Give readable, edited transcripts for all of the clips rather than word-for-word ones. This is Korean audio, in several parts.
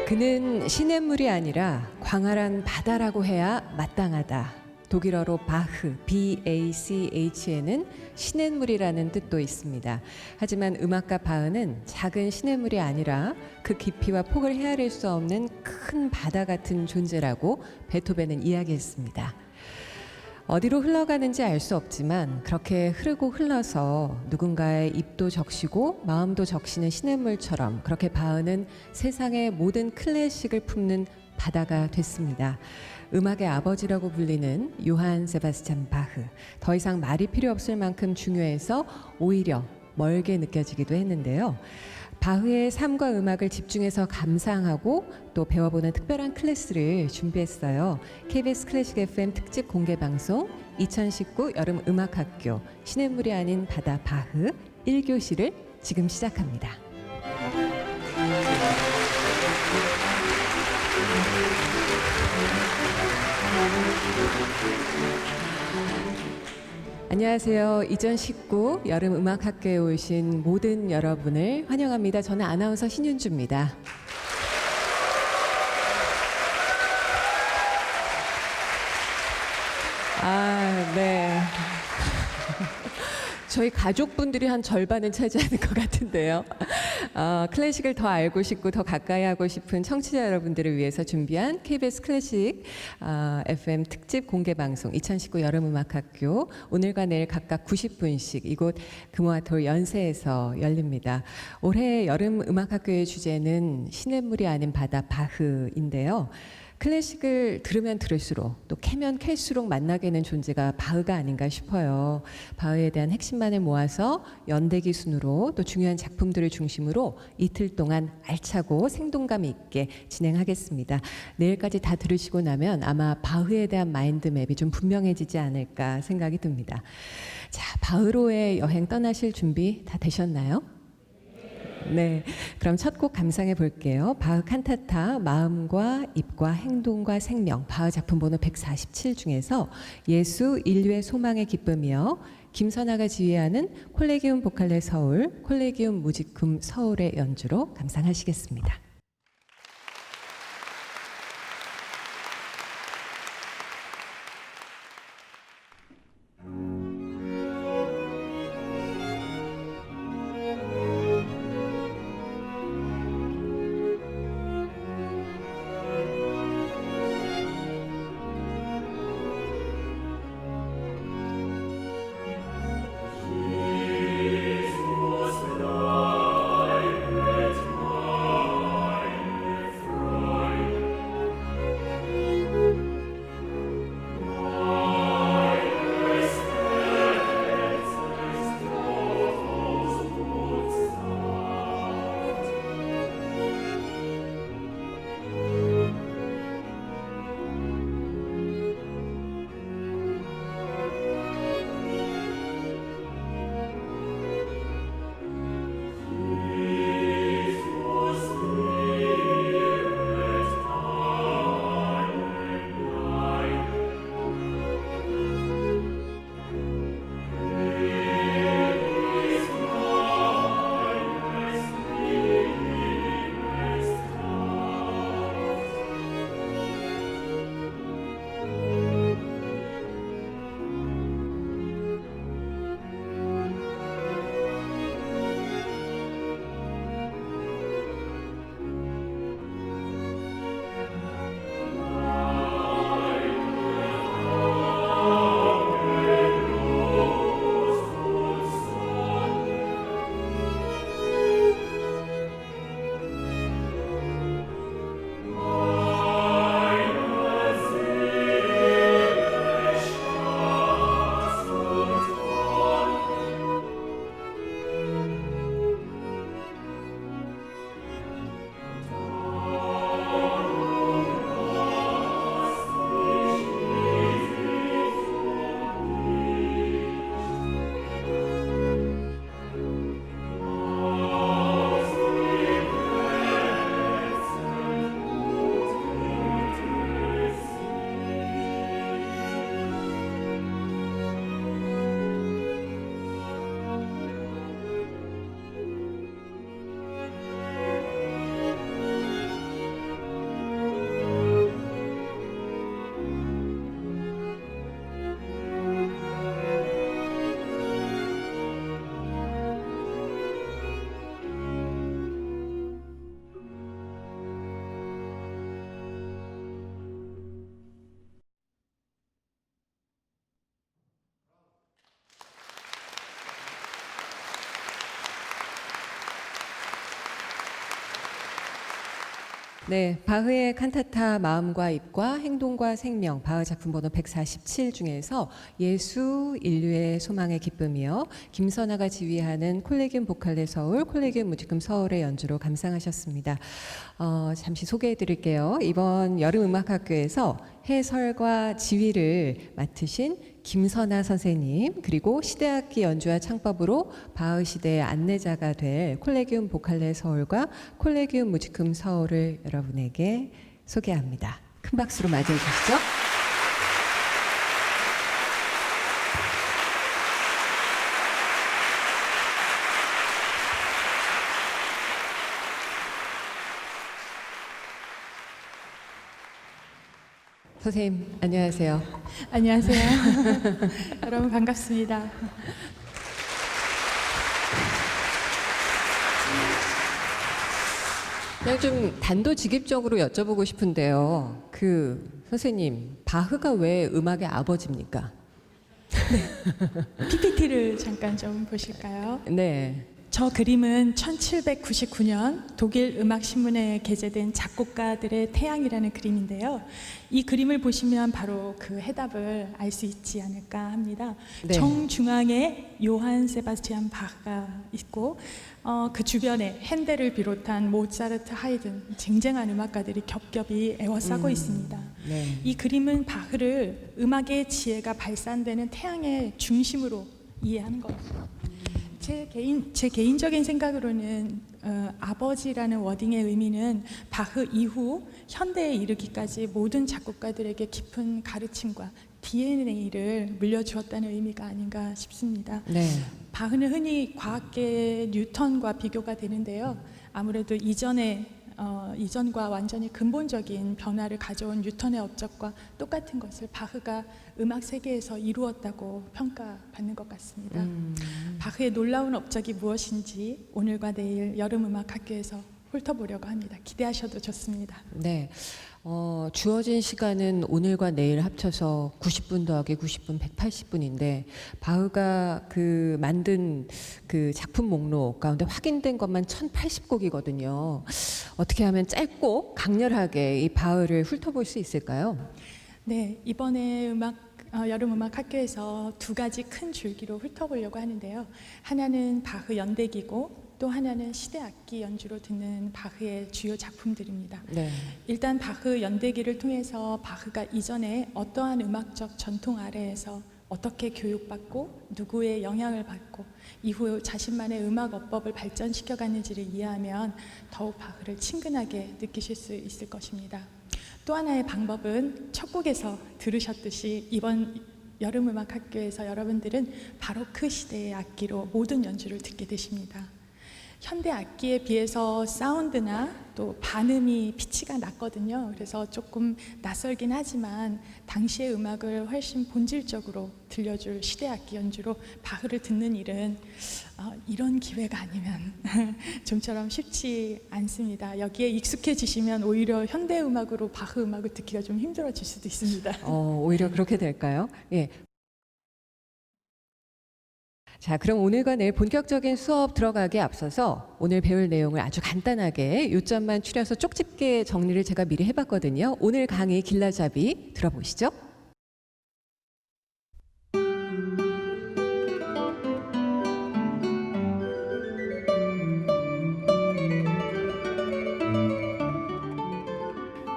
그는 시냇물이 아니라 광활한 바다라고 해야 마땅하다. 독일어로 바흐, BACH에는 시냇물이라는 뜻도 있습니다. 하지만 음악가 바흐는 작은 시냇물이 아니라 그 깊이와 폭을 헤아릴 수 없는 큰 바다 같은 존재라고 베토벤은 이야기했습니다. 어디로 흘러가는지 알 수 없지만 그렇게 흐르고 흘러서 누군가의 입도 적시고 마음도 적시는 시냇물처럼 그렇게 바흐는 세상의 모든 클래식을 품는 바다가 됐습니다. 음악의 아버지라고 불리는 요한 세바스찬 바흐. 더 이상 말이 필요 없을 만큼 중요해서 오히려 멀게 느껴지기도 했는데요. 바흐의 삶과 음악을 집중해서 감상하고 또 배워보는 특별한 클래스를 준비했어요. KBS 클래식 FM 특집 공개 방송 2019 여름 음악학교 시냇물이 아닌 바다 바흐 1교시를 지금 시작합니다. 안녕하세요. 2019 여름 음악학교에 오신 모든 여러분을 환영합니다. 저는 아나운서 신윤주입니다. 네. 저희 가족분들이 한 절반은 차지하는 것 같은데요. 클래식을 더 알고 싶고 더 가까이 하고 싶은 청취자 여러분들을 위해서 준비한 KBS 클래식 FM 특집 공개 방송 2019 여름음악학교 오늘과 내일 각각 90분씩 이곳 금호아톨 연세에서 열립니다. 올해 여름음악학교의 주제는 시냇물이 아닌 바다 바흐인데요. 클래식을 들으면 들을수록 또 캐면 캘수록 만나게 되는 존재가 바흐가 아닌가 싶어요. 바흐에 대한 핵심만을 모아서 연대기 순으로 또 중요한 작품들을 중심으로 이틀 동안 알차고 생동감 있게 진행하겠습니다. 내일까지 다 들으시고 나면 아마 바흐에 대한 마인드맵이 좀 분명해지지 않을까 생각이 듭니다. 자, 바흐로의 여행 떠나실 준비 다 되셨나요? 네, 그럼 첫 곡 감상해 볼게요. 바흐 칸타타 마음과 입과 행동과 생명 바흐 작품 번호 147 중에서 예수 인류의 소망의 기쁨이요. 김선아가 지휘하는 콜레기움 보칼레 서울, 콜레기움 무지쿰 서울의 연주로 감상하시겠습니다. Jesus, thy great 네, 바흐의 칸타타 마음과 입과 행동과 생명, 바흐 작품 번호 147 중에서 예수 인류의 소망의 기쁨이요, 김선아가 지휘하는 콜레기움 보칼레 서울, 콜레기움 무지금 서울의 연주로 감상하셨습니다. 잠시 소개해 드릴게요. 이번 여름음악학교에서 해설과 지휘를 맡으신 김선아 선생님, 그리고 시대악기 연주와 창법으로 바흐 시대의 안내자가 될 콜레기움 보칼레 서울과 콜레기움 무지금 서울을 여러분에게 소개합니다. 큰 박수로 맞이해 주시죠. 선생님, 안녕하세요. 안녕하세요. 여러분 반갑습니다. 그냥 좀 단도직입적으로 여쭤보고 싶은데요. 선생님, 바흐가 왜 음악의 아버지입니까? PPT를 잠깐 좀 보실까요? 네. 저 그림은 1799년 독일 음악신문에 게재된 작곡가들의 태양이라는 그림인데요. 이 그림을 보시면 바로 그 해답을 알 수 있지 않을까 합니다. 네. 정중앙에 요한 세바스티안 바흐가 있고 그 주변에 핸델을 비롯한 모차르트, 하이든 쟁쟁한 음악가들이 겹겹이 에워싸고 있습니다. 네. 이 그림은 바흐를 음악의 지혜가 발산되는 태양의 중심으로 이해하는 거예요. 제 개인적인 생각으로는 아버지라는 워딩의 의미는 바흐 이후 현대에 이르기까지 모든 작곡가들에게 깊은 가르침과 DNA를 물려주었다는 의미가 아닌가 싶습니다. 네. 바흐는 흔히 과학계의 뉴턴과 비교가 되는데요. 아무래도 이전과 완전히 근본적인 변화를 가져온 뉴턴의 업적과 똑같은 것을 바흐가 음악 세계에서 이루었다고 평가받는 것 같습니다. 바흐의 놀라운 업적이 무엇인지 오늘과 내일 여름음악학교에서 훑어보려고 합니다. 기대하셔도 좋습니다. 네. 주어진 시간은 오늘과 내일 합쳐서 90분 더하기 90분 180분인데 바흐가 만든 그 작품 목록 가운데 확인된 것만 1080곡이거든요. 어떻게 하면 짧고 강렬하게 이 바흐를 훑어볼 수 있을까요? 네, 이번에 여름음악학교에서 두 가지 큰 줄기로 훑어보려고 하는데요. 하나는 바흐 연대기고 또 하나는 시대악기 연주로 듣는 바흐의 주요 작품들입니다. 네. 일단 바흐 연대기를 통해서 바흐가 이전에 어떠한 음악적 전통 아래에서 어떻게 교육받고 누구의 영향을 받고 이후 자신만의 음악 어법을 발전시켜 갔는지를 이해하면 더욱 바흐를 친근하게 느끼실 수 있을 것입니다. 또 하나의 방법은 첫 곡에서 들으셨듯이 이번 여름음악학교에서 여러분들은 바로크 시대의 악기로 모든 연주를 듣게 되십니다. 현대 악기에 비해서 사운드나 또 반음이 피치가 낮거든요. 그래서 조금 낯설긴 하지만 당시의 음악을 훨씬 본질적으로 들려줄 시대 악기 연주로 바흐를 듣는 일은 이런 기회가 아니면 좀처럼 쉽지 않습니다. 여기에 익숙해지시면 오히려 현대 음악으로 바흐 음악을 듣기가 좀 힘들어질 수도 있습니다. 오히려 그렇게 될까요? 예. 자, 그럼 오늘과 내일 본격적인 수업 들어가기에 앞서서 오늘 배울 내용을 아주 간단하게 요점만 추려서 쪽집게 정리를 제가 미리 해봤거든요. 오늘 강의 길라잡이 들어보시죠.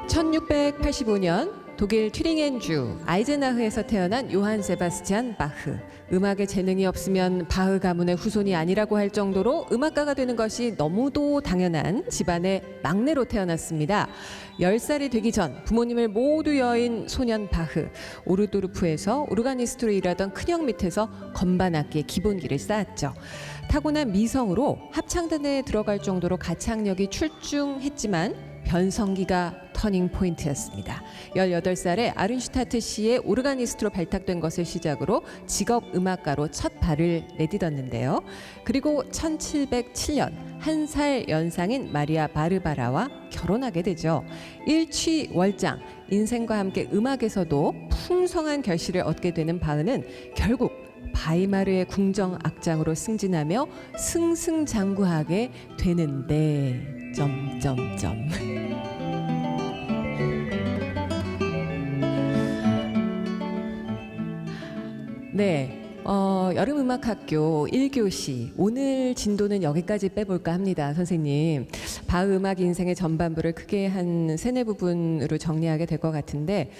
(1685년) 독일 튜링헨주 아이젠하흐에서 태어난 요한 세바스티안 바흐. 음악에 재능이 없으면 바흐 가문의 후손이 아니라고 할 정도로 음악가가 되는 것이 너무도 당연한 집안의 막내로 태어났습니다. 10살이 되기 전 부모님을 모두 여인 소년 바흐. 오르도르프에서 오르가니스트로 일하던 큰형 밑에서 건반악기의 기본기를 쌓았죠. 타고난 미성으로 합창단에 들어갈 정도로 가창력이 출중했지만 변성기가 터닝 포인트였습니다. 18살에 아른슈타트 시의 오르가니스트로 발탁된 것을 시작으로 직업 음악가로 첫 발을 내딛었는데요. 그리고 1707년 1살 연상인 마리아 바르바라와 결혼하게 되죠. 일취월장, 인생과 함께 음악에서도 풍성한 결실을 얻게 되는 바흐는 결국 바이마르의 궁정 악장으로 승진하며 승승장구하게 되는데... 네. 여름음악학교 1교시 오늘 진도는 여기까지 빼볼까 합니다. 선생님. 바흐 음악 인생의 전반부를 크게 한 세네 부분으로 정리하게 될 것 같은데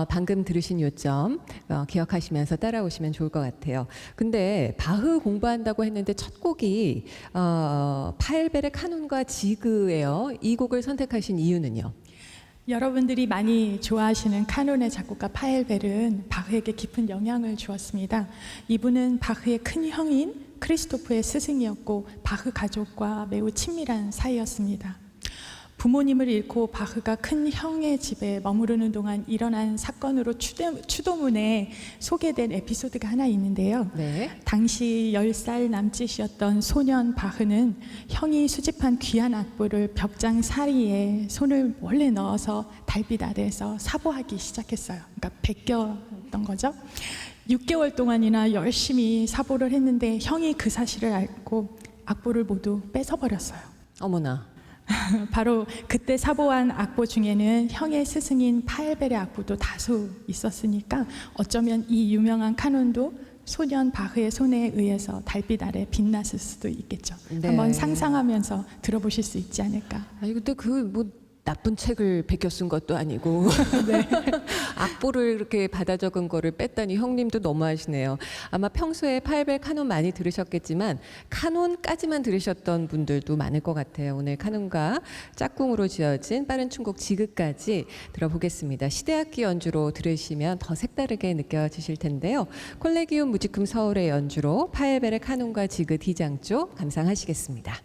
방금 들으신 요점 기억하시면서 따라오시면 좋을 것 같아요. 근데 바흐 공부한다고 했는데 첫 곡이 파엘베르 카논과 지그예요. 이 곡을 선택하신 이유는요? 여러분들이 많이 좋아하시는 카논의 작곡가 파엘베르는 바흐에게 깊은 영향을 주었습니다. 이분은 바흐의 큰 형인 크리스토프의 스승이었고 바흐 가족과 매우 친밀한 사이였습니다. 부모님을 잃고 바흐가 큰 형의 집에 머무르는 동안 일어난 사건으로 추도문에 소개된 에피소드가 하나 있는데요. 네. 당시 10살 남짓이었던 소년 바흐는 형이 수집한 귀한 악보를 벽장 사이에 손을 몰래 넣어서 달빛 아래에서 사보하기 시작했어요. 그러니까 베꼈던 거죠. 6개월 동안이나 열심히 사보를 했는데 형이 그 사실을 알고 악보를 모두 뺏어버렸어요. 어머나. 바로 그때 사보한 악보 중에는 형의 스승인 파엘베르 악보도 다수 있었으니까 어쩌면 이 유명한 카논도 소년 바흐의 손에 의해서 달빛 아래 빛났을 수도 있겠죠. 네. 한번 상상하면서 들어보실 수 있지 않을까. 아니 근데 그 뭐 나쁜 책을 베껴 쓴 것도 아니고 악보를 이렇게 받아 적은 거를 뺐다니 형님도 너무하시네요. 아마 평소에 파엘베르 카논 많이 들으셨겠지만 카논까지만 들으셨던 분들도 많을 것 같아요. 오늘 카논과 짝꿍으로 지어진 빠른 춤곡 지그까지 들어보겠습니다. 시대악기 연주로 들으시면 더 색다르게 느껴지실 텐데요. 콜레기움 무지쿰 서울의 연주로 파엘베르 카논과 지그 D장조 감상하시겠습니다.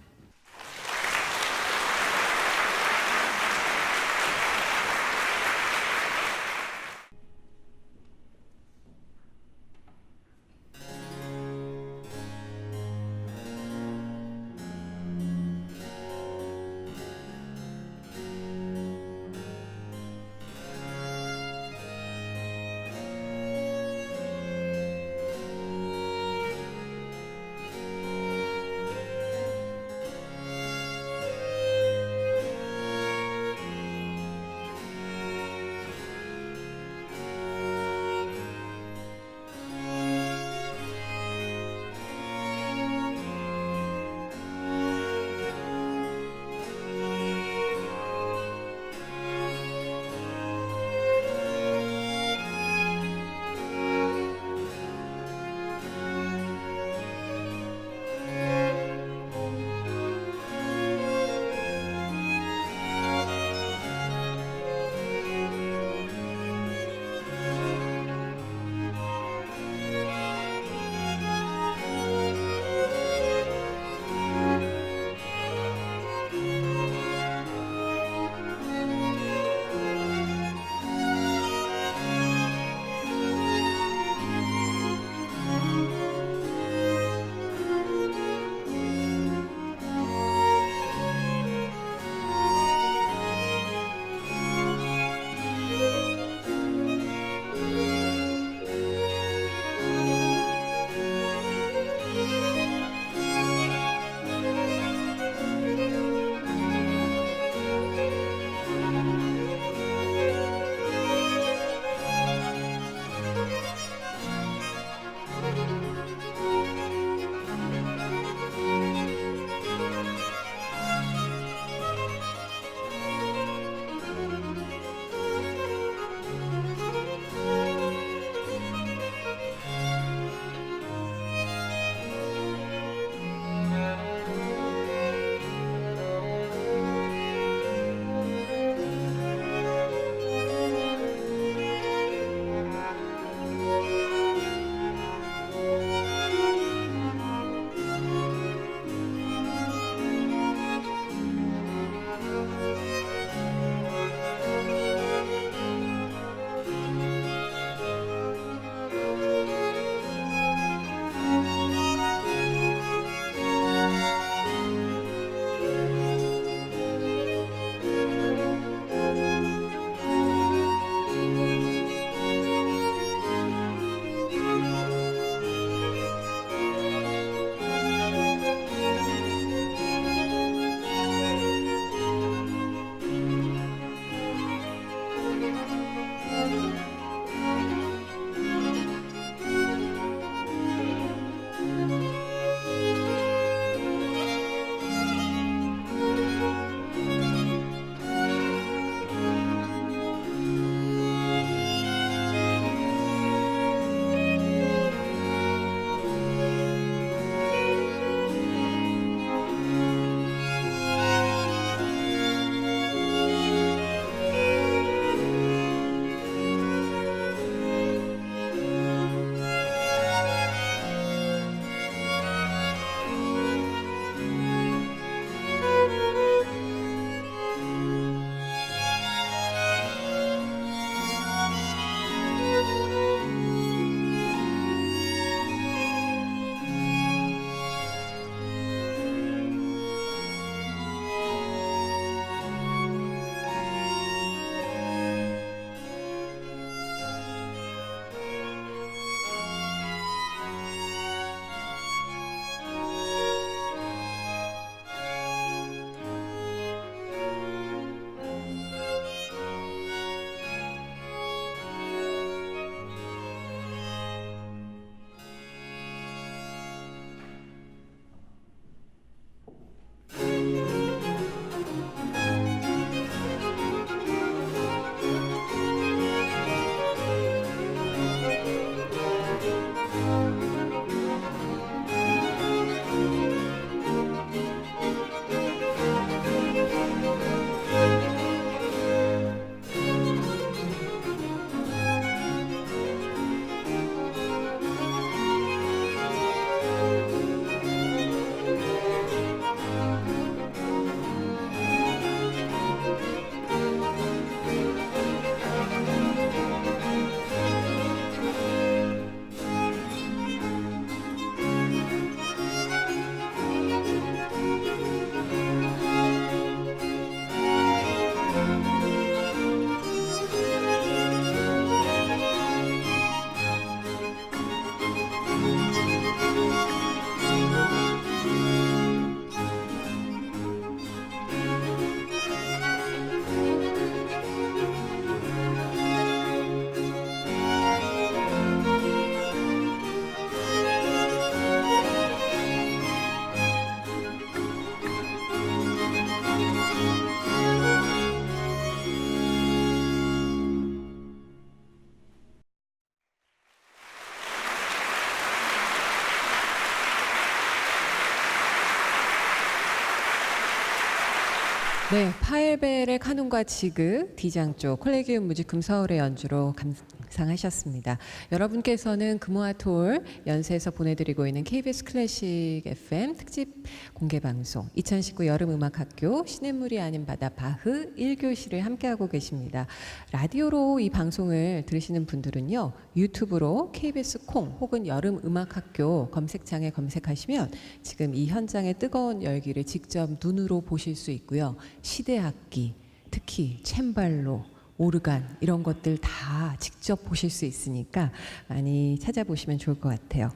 네, 파엘벨의 카논과 지그, D장 쪽 콜레기움 뮤지금 서울의 연주로 감상하셨습니다. 여러분께서는 금호아톨 연세에서 보내드리고 있는 KBS 클래식 FM 특집 공개방송 2019 여름음악학교 시냇물이 아닌 바다 바흐 1교시를 함께하고 계십니다. 라디오로 이 방송을 들으시는 분들은요, 유튜브로 KBS 콩 혹은 여름음악학교 검색창에 검색하시면 지금 이 현장의 뜨거운 열기를 직접 눈으로 보실 수 있고요. 시대악기, 특히 챔발로, 오르간 이런 것들 다 직접 보실 수 있으니까 많이 찾아보시면 좋을 것 같아요.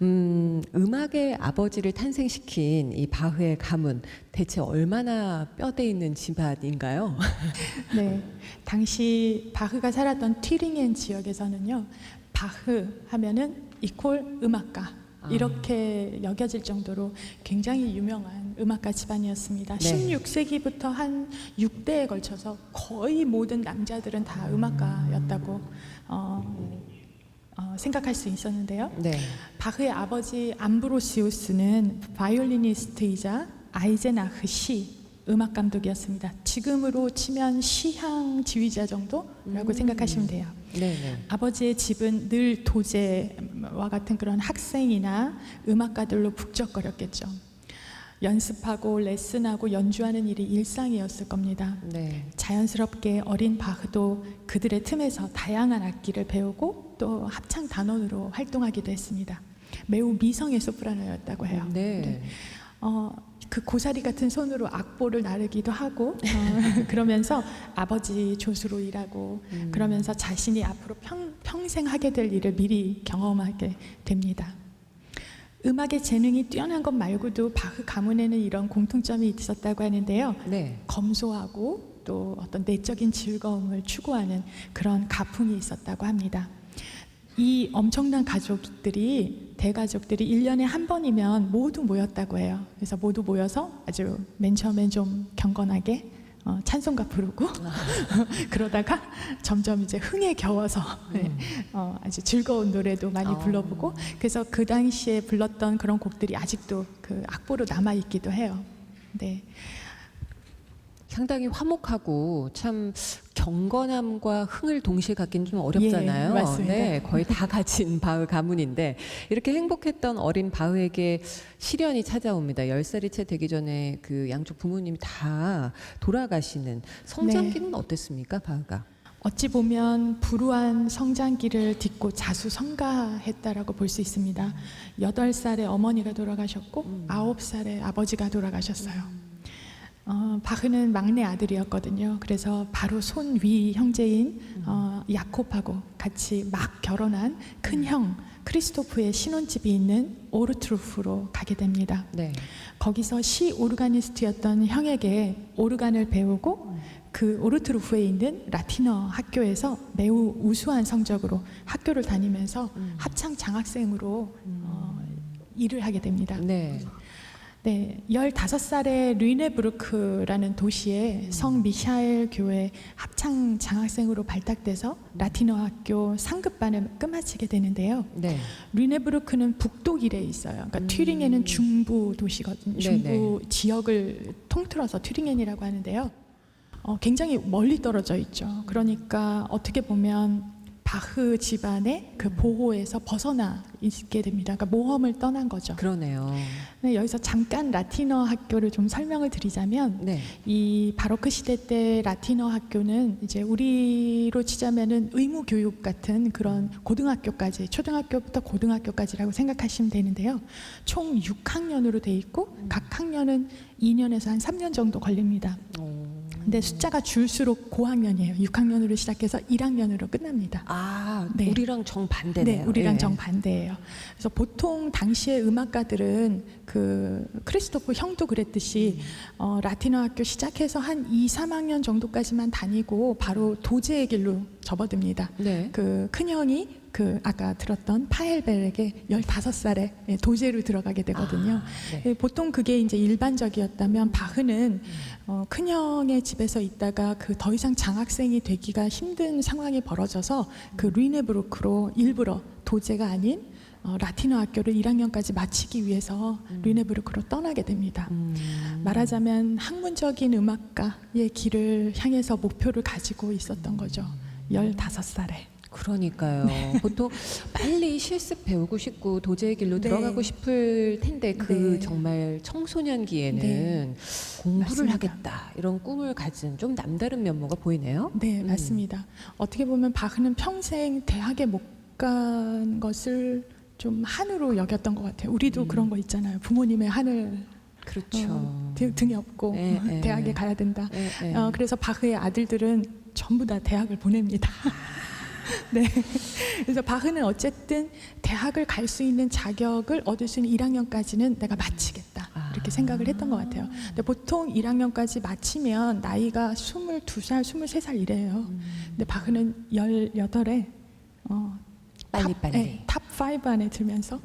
음악의 아버지를 탄생시킨 이 바흐의 가문, 대체 얼마나 뼈대 있는 집안인가요? 네, 당시 바흐가 살았던 튀링엔 지역에서는요, 바흐 하면은 이퀄 음악가 이렇게 여겨질 정도로 굉장히 유명한 음악가 집안이었습니다. 네. 16세기부터 한 6대에 걸쳐서 거의 모든 남자들은 다 음악가였다고 생각할 수 있었는데요. 네. 바흐의 아버지 암브로시우스는 바이올리니스트이자 아이젠하흐 시 음악 감독이었습니다. 지금으로 치면 시향 지휘자 정도라고 생각하시면 돼요. 네. 아버지의 집은 늘 도제와 같은 그런 학생이나 음악가들로 북적거렸겠죠. 연습하고 레슨하고 연주하는 일이 일상이었을 겁니다. 네. 자연스럽게 어린 바흐도 그들의 틈에서 다양한 악기를 배우고 또 합창 단원으로 활동하기도 했습니다. 매우 미성의 소프라노였다고 해요. 네. 그 고사리 같은 손으로 악보를 나르기도 하고 그러면서 아버지 조수로 일하고 그러면서 자신이 앞으로 평생 하게 될 일을 미리 경험하게 됩니다. 음악의 재능이 뛰어난 것 말고도 바흐 가문에는 이런 공통점이 있었다고 하는데요. 네. 검소하고 또 어떤 내적인 즐거움을 추구하는 그런 가풍이 있었다고 합니다. 이 엄청난 대가족들이 1년에 한 번이면 모두 모였다고 해요. 그래서 모두 모여서 아주 맨 처음엔 좀 경건하게 찬송가 부르고 그러다가 점점 이제 흥에 겨워서 아주 즐거운 노래도 많이 불러보고, 그래서 그 당시에 불렀던 그런 곡들이 아직도 그 악보로 남아있기도 해요. 네. 상당히 화목하고 참 경건함과 흥을 동시에 갖기는 좀 어렵잖아요. 예, 맞습니다. 네, 거의 다 가진 바흐 가문인데 이렇게 행복했던 어린 바흐에게 시련이 찾아옵니다. 10살이 채 되기 전에 그 양쪽 부모님이 다 돌아가시는 성장기는 어땠습니까, 바흐가? 어찌 보면 불우한 성장기를 딛고 자수성가했다라고 볼 수 있습니다. 8살에 어머니가 돌아가셨고 9살에 아버지가 돌아가셨어요. 바흐는 막내 아들이었거든요. 그래서 바로 손위 형제인 야콥하고 같이 막 결혼한 큰형 크리스토프의 신혼집이 있는 오르트루프로 가게 됩니다. 네. 거기서 시 오르가니스트였던 형에게 오르간을 배우고 그 오르트루프에 있는 라틴어 학교에서 매우 우수한 성적으로 학교를 다니면서 합창 장학생으로 일을 하게 됩니다. 네. 네, 15살에 르네부르크라는 도시에 성 미샤엘 교회 합창 장학생으로 발탁돼서 라틴어 학교 상급반을 끝마치게 되는데요. 네. 르네부르크는 북독일에 있어요. 그러니까 튀링엔은 중부 도시거든요. 중부 지역을 통틀어서 튀링엔이라고 하는데요. 굉장히 멀리 떨어져 있죠. 그러니까 어떻게 보면 바흐 집안의 그 보호에서 벗어나 있게 됩니다. 그러니까 모험을 떠난 거죠. 그러네요. 네, 여기서 잠깐 라틴어 학교를 좀 설명을 드리자면, 네. 이 바로크 시대 때 라틴어 학교는 이제 우리로 치자면은 의무 교육 같은 그런 고등학교까지, 초등학교부터 고등학교까지라고 생각하시면 되는데요. 총 6학년으로 돼 있고 각 학년은 2년에서 한 3년 정도 걸립니다. 근데 숫자가 줄수록 고학년이에요. 6학년으로 시작해서 1학년으로 끝납니다. 아, 네. 우리랑 정반대네요. 네, 우리랑 예. 정반대예요. 그래서 보통 당시의 음악가들은 그 크리스토프 형도 그랬듯이 라틴어 학교 시작해서 한 2, 3학년 정도까지만 다니고 바로 도제의 길로 접어듭니다. 네. 그 큰형이 그 아까 들었던 파엘벨에게 15살에 도제로 들어가게 되거든요. 네. 보통 그게 이제 일반적이었다면 바흐는 큰형의 집에서 있다가 그 더 이상 장학생이 되기가 힘든 상황이 벌어져서 그 르네부르크로 일부러 도제가 아닌 라틴어 학교를 1학년까지 마치기 위해서 르네부르크로 떠나게 됩니다. 말하자면 학문적인 음악가의 길을 향해서 목표를 가지고 있었던 거죠. 15살에. 그러니까요. 보통 빨리 실습 배우고 싶고 도제의 길로 네. 들어가고 싶을 텐데 그 네. 정말 청소년기에는 네. 공부를 맞습니다. 하겠다 이런 꿈을 가진 좀 남다른 면모가 보이네요. 네, 맞습니다. 어떻게 보면 바흐는 평생 대학에 못 간 것을 좀 한으로 여겼던 것 같아요. 우리도 그런 거 있잖아요. 부모님의 한을 그렇죠. 등에 업고 예, 예. 대학에 가야 된다. 예, 예. 그래서 바흐의 아들들은 전부 다 대학을 보냅니다. 네. 그래서 바흐는 어쨌든 대학을 갈 수 있는 자격을 얻을 수 있는 1학년까지는 내가 마치겠다. 이렇게 생각을 했던 것 같아요. 근데 보통 1학년까지 마치면 나이가 22살, 23살 이래요. 근데 바흐는 18에 빨리. 탑 5 안에 들면서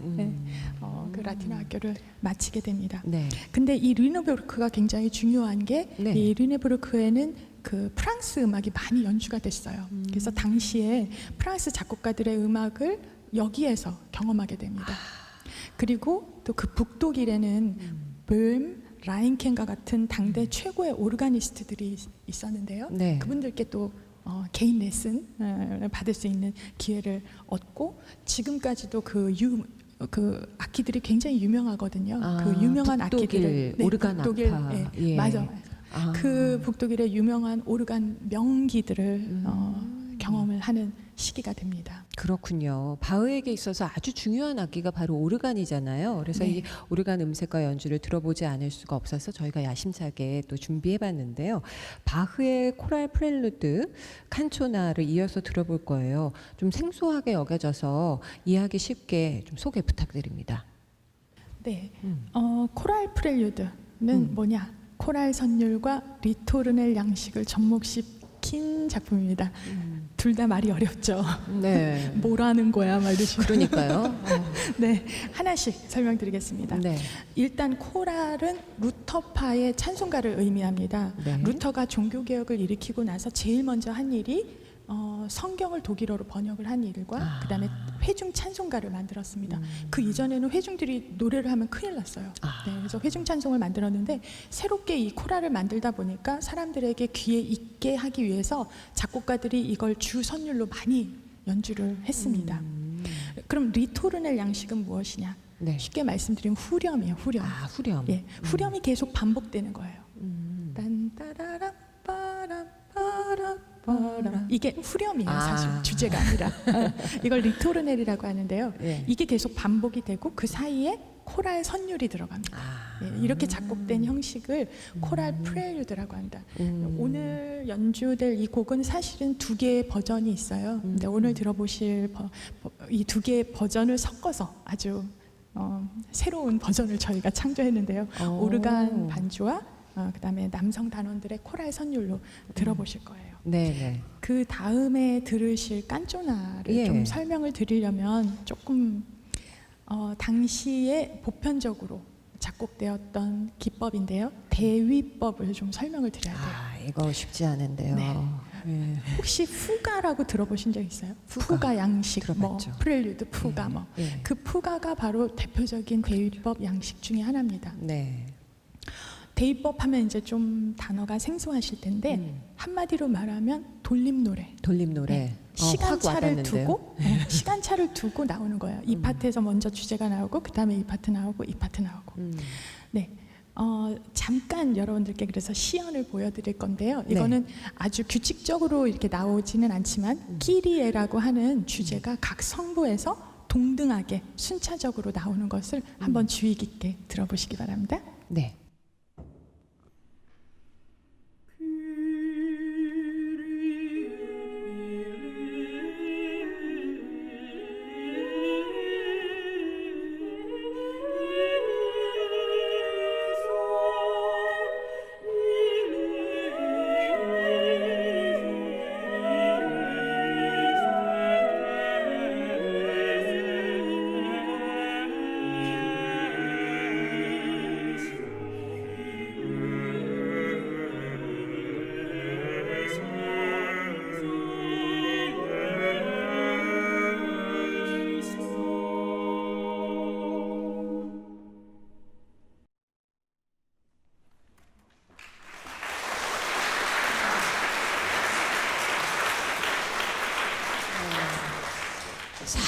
그 라틴어 학교를 마치게 됩니다. 네. 근데 이 르네부르크가 굉장히 중요한 게 네. 이 르네부르크에는 그 프랑스 음악이 많이 연주가 됐어요. 그래서 당시에 프랑스 작곡가들의 음악을 여기에서 경험하게 됩니다. 그리고 또 그 북독일에는 böhm, 라인켄과 같은 당대 최고의 오르가니스트들이 있었는데요. 네. 그분들께 또 개인 레슨 받을 수 있는 기회를 얻고 지금까지도 그 악기들이 굉장히 유명하거든요. 그 유명한 북독일 악기들을 오르간 북독일, 악파. 네, 예. 맞아. 아. 그 북독일의 유명한 오르간 명기들을 경험을 하는 시기가 됩니다. 그렇군요. 바흐에게 있어서 아주 중요한 악기가 바로 오르간이잖아요. 그래서 네. 이 오르간 음색과 연주를 들어보지 않을 수가 없어서 저희가 야심차게 또 준비해봤는데요. 바흐의 코랄 프렐루드, 칸초나를 이어서 들어볼 거예요. 좀 생소하게 여겨져서 이해하기 쉽게 좀 소개 부탁드립니다. 네, 코랄 프렐류드는 뭐냐? 코랄 선율과 리토르넬 양식을 접목시킨 작품입니다. 둘 다 말이 어렵죠. 네. 뭐라는 거야, 말 이러시고. 그러니까요. 네, 하나씩 설명드리겠습니다. 네. 일단 코랄은 루터파의 찬송가를 의미합니다. 네. 루터가 종교개혁을 일으키고 나서 제일 먼저 한 일이 성경을 독일어로 번역을 한 일과 그다음에 회중 찬송가를 만들었습니다. 그 이전에는 회중들이 노래를 하면 큰일 났어요. 네, 그래서 회중 찬송을 만들었는데 새롭게 이 코랄을 만들다 보니까 사람들에게 귀에 익게 하기 위해서 작곡가들이 이걸 주 선율로 많이 연주를 했습니다. 그럼 리토르넬 양식은 무엇이냐? 네. 쉽게 말씀드리면 후렴이에요. 후렴. 후렴. 예, 후렴이 계속 반복되는 거예요. 딴따라람 빠람 빠람 빠람 이게 후렴이에요. 사실 주제가 아니라 이걸 리토르넬이라고 하는데요. 예. 이게 계속 반복이 되고 그 사이에 코랄 선율이 들어갑니다. 예, 이렇게 작곡된 형식을 코랄 프렐류드라고 합니다. 오늘 연주될 이 곡은 사실은 두 개의 버전이 있어요. 근데 오늘 들어보실 이 두 개의 버전을 섞어서 아주 새로운 버전을 저희가 창조했는데요. 오르간 반주와 그다음에 남성 단원들의 코랄 선율로 들어보실 거예요. 네. 그 다음에 들으실 깐초나를 예. 좀 설명을 드리려면 조금 당시에 보편적으로 작곡되었던 기법인데요. 대위법을 좀 설명을 드려야 돼요. 이거 쉽지 않은데요. 네. 예. 혹시 푸가라고 들어보신 적 있어요? 푸가 양식, 들어봤죠. 프렐류드, 푸가 예. 그 푸가가 바로 대표적인 대위법 양식 중에 하나입니다. 네. 대위법 하면 이제 좀 단어가 생소하실 텐데 한마디로 말하면 돌림 노래. 돌림 노래. 네. 확 시간차를 와닿는데요. 두고 시간차를 두고 나오는 거예요. 이 파트에서 먼저 주제가 나오고 그다음에 이 파트 나오고 이 파트 나오고. 네. 잠깐 여러분들께 그래서 시연을 보여드릴 건데요. 이거는 아주 규칙적으로 이렇게 나오지는 않지만 키리에라고 하는 주제가 각 성부에서 동등하게 순차적으로 나오는 것을 한번 주의 깊게 들어보시기 바랍니다. 네.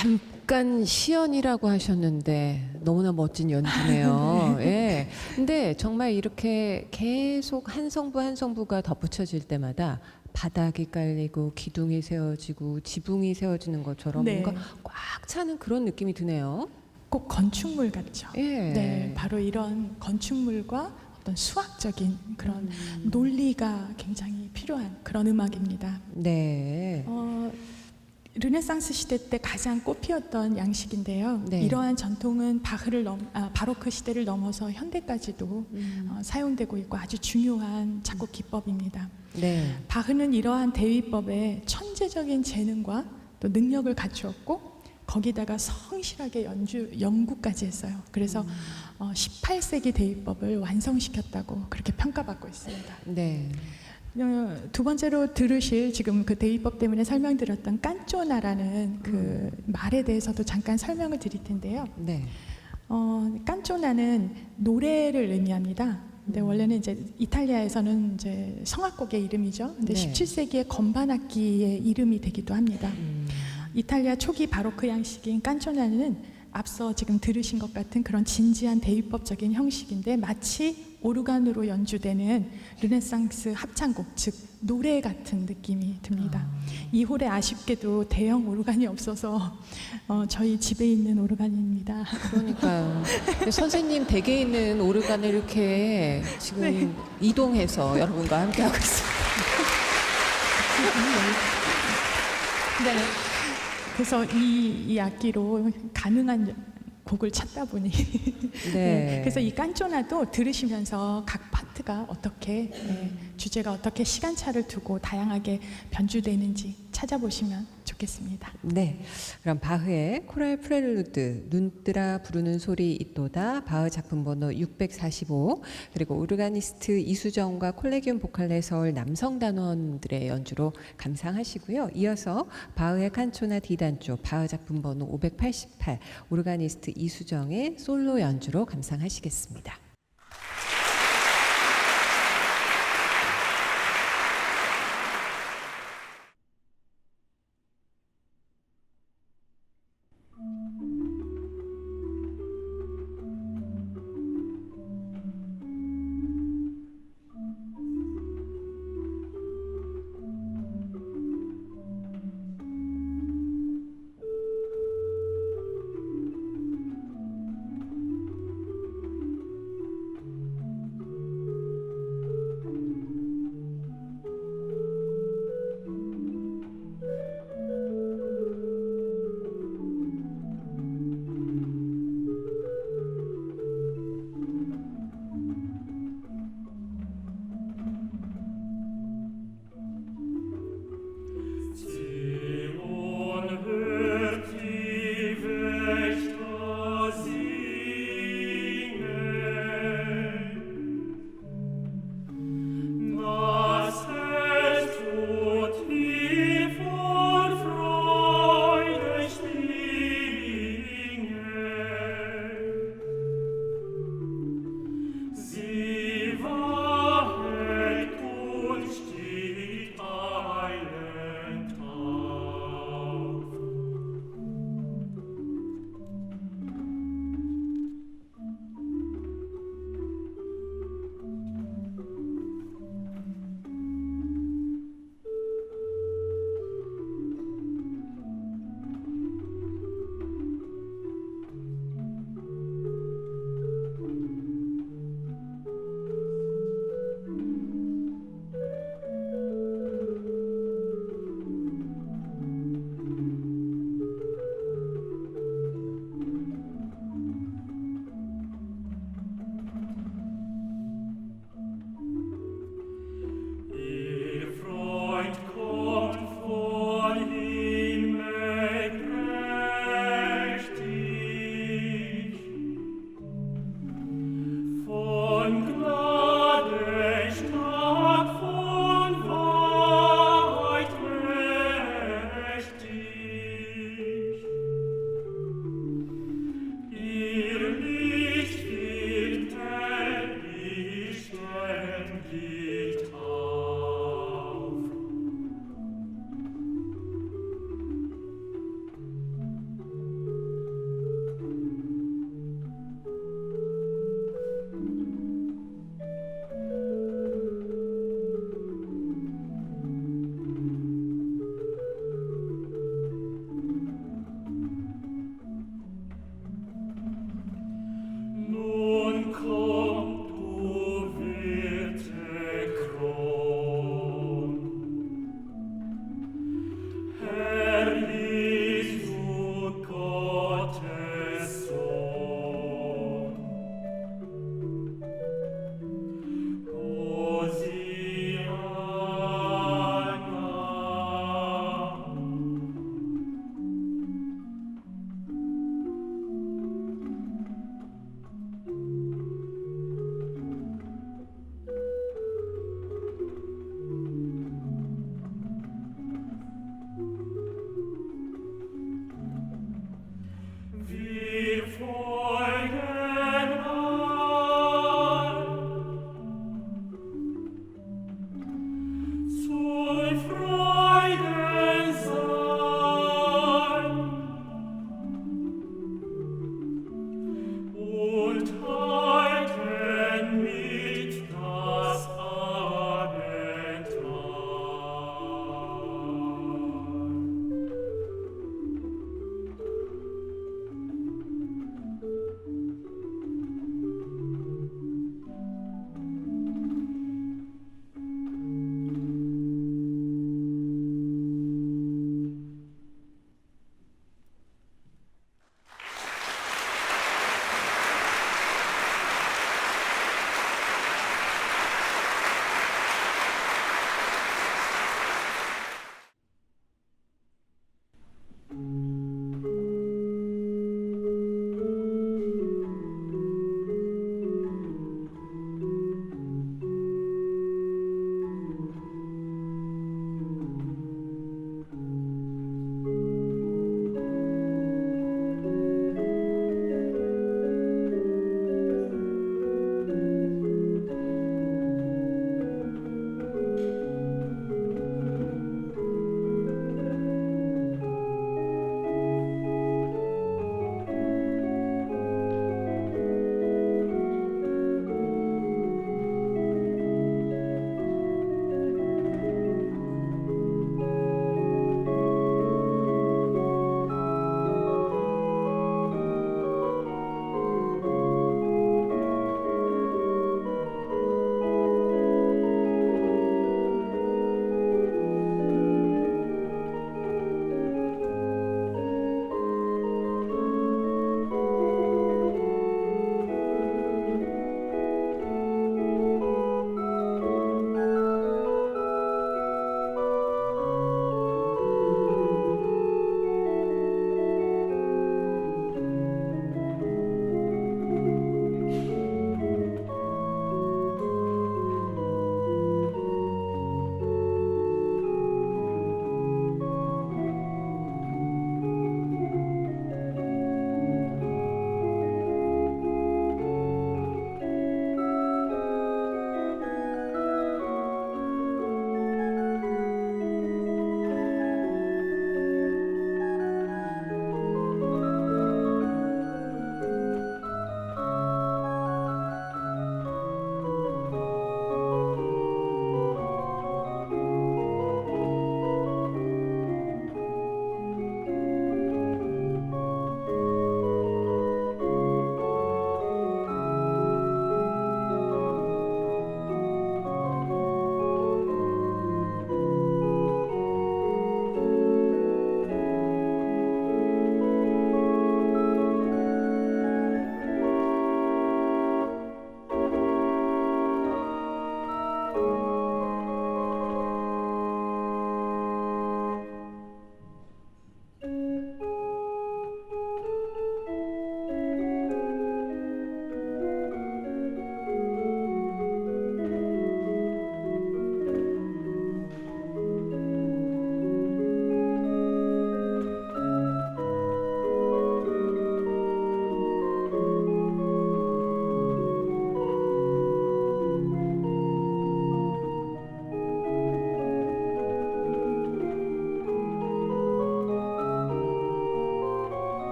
잠깐 시연이라고 하셨는데 너무나 멋진 연주네요. 예. 근데 정말 이렇게 계속 한 성부 한 성부가 덧붙여질 때마다 바닥이 깔리고 기둥이 세워지고 지붕이 세워지는 것처럼 네. 뭔가 꽉 차는 그런 느낌이 드네요. 꼭 건축물 같죠. 예. 네, 바로 이런 건축물과 어떤 수학적인 그런 논리가 굉장히 필요한 그런 음악입니다. 네. 르네상스 시대 때 가장 꽃피었던 양식인데요. 네. 이러한 전통은 바로크 시대를 넘어서 현대까지도 사용되고 있고 아주 중요한 작곡 기법입니다. 네. 바흐는 이러한 대위법에 천재적인 재능과 또 능력을 갖추었고 거기다가 성실하게 연구까지 했어요. 그래서 18세기 대위법을 완성시켰다고 그렇게 평가받고 있습니다. 네. 두 번째로 들으실 지금 그 대위법 때문에 설명드렸던 깐쪼나라는 그 말에 대해서도 잠깐 설명을 드릴 텐데요. 네. 깐쪼나는 노래를 의미합니다. 근데 원래는 이제 이탈리아에서는 이제 성악곡의 이름이죠. 근데 네. 17세기의 건반악기의 이름이 되기도 합니다. 이탈리아 초기 바로크 양식인 깐쪼나는 앞서 지금 들으신 것 같은 그런 진지한 대위법적인 형식인데 마치 오르간으로 연주되는 르네상스 합창곡, 즉 노래 같은 느낌이 듭니다. 이 홀에 아쉽게도 대형 오르간이 없어서 저희 집에 있는 오르간입니다. 그러니까요. 선생님 댁에 있는 오르간을 이렇게 지금 네. 이동해서 여러분과 함께 하고 있습니다. 네. 그래서 이 악기로 가능한 곡을 찾다 보니 네. 그래서 이 깐쪼나도 들으시면서 각 파트가 어떻게 주제가 어떻게 시간차를 두고 다양하게 변주되는지 찾아보시면 좋겠습니다. 네. 그럼 바흐의 코랄 프렐루드 눈뜨라 부르는 소리 있도다 바흐 작품 번호 645 그리고 오르가니스트 이수정과 콜레기움 보컬레 서울 남성 단원들의 연주로 감상하시고요. 이어서 바흐의 칸초나 D단조 바흐 작품 번호 588 오르가니스트 이수정의 솔로 연주로 감상하시겠습니다.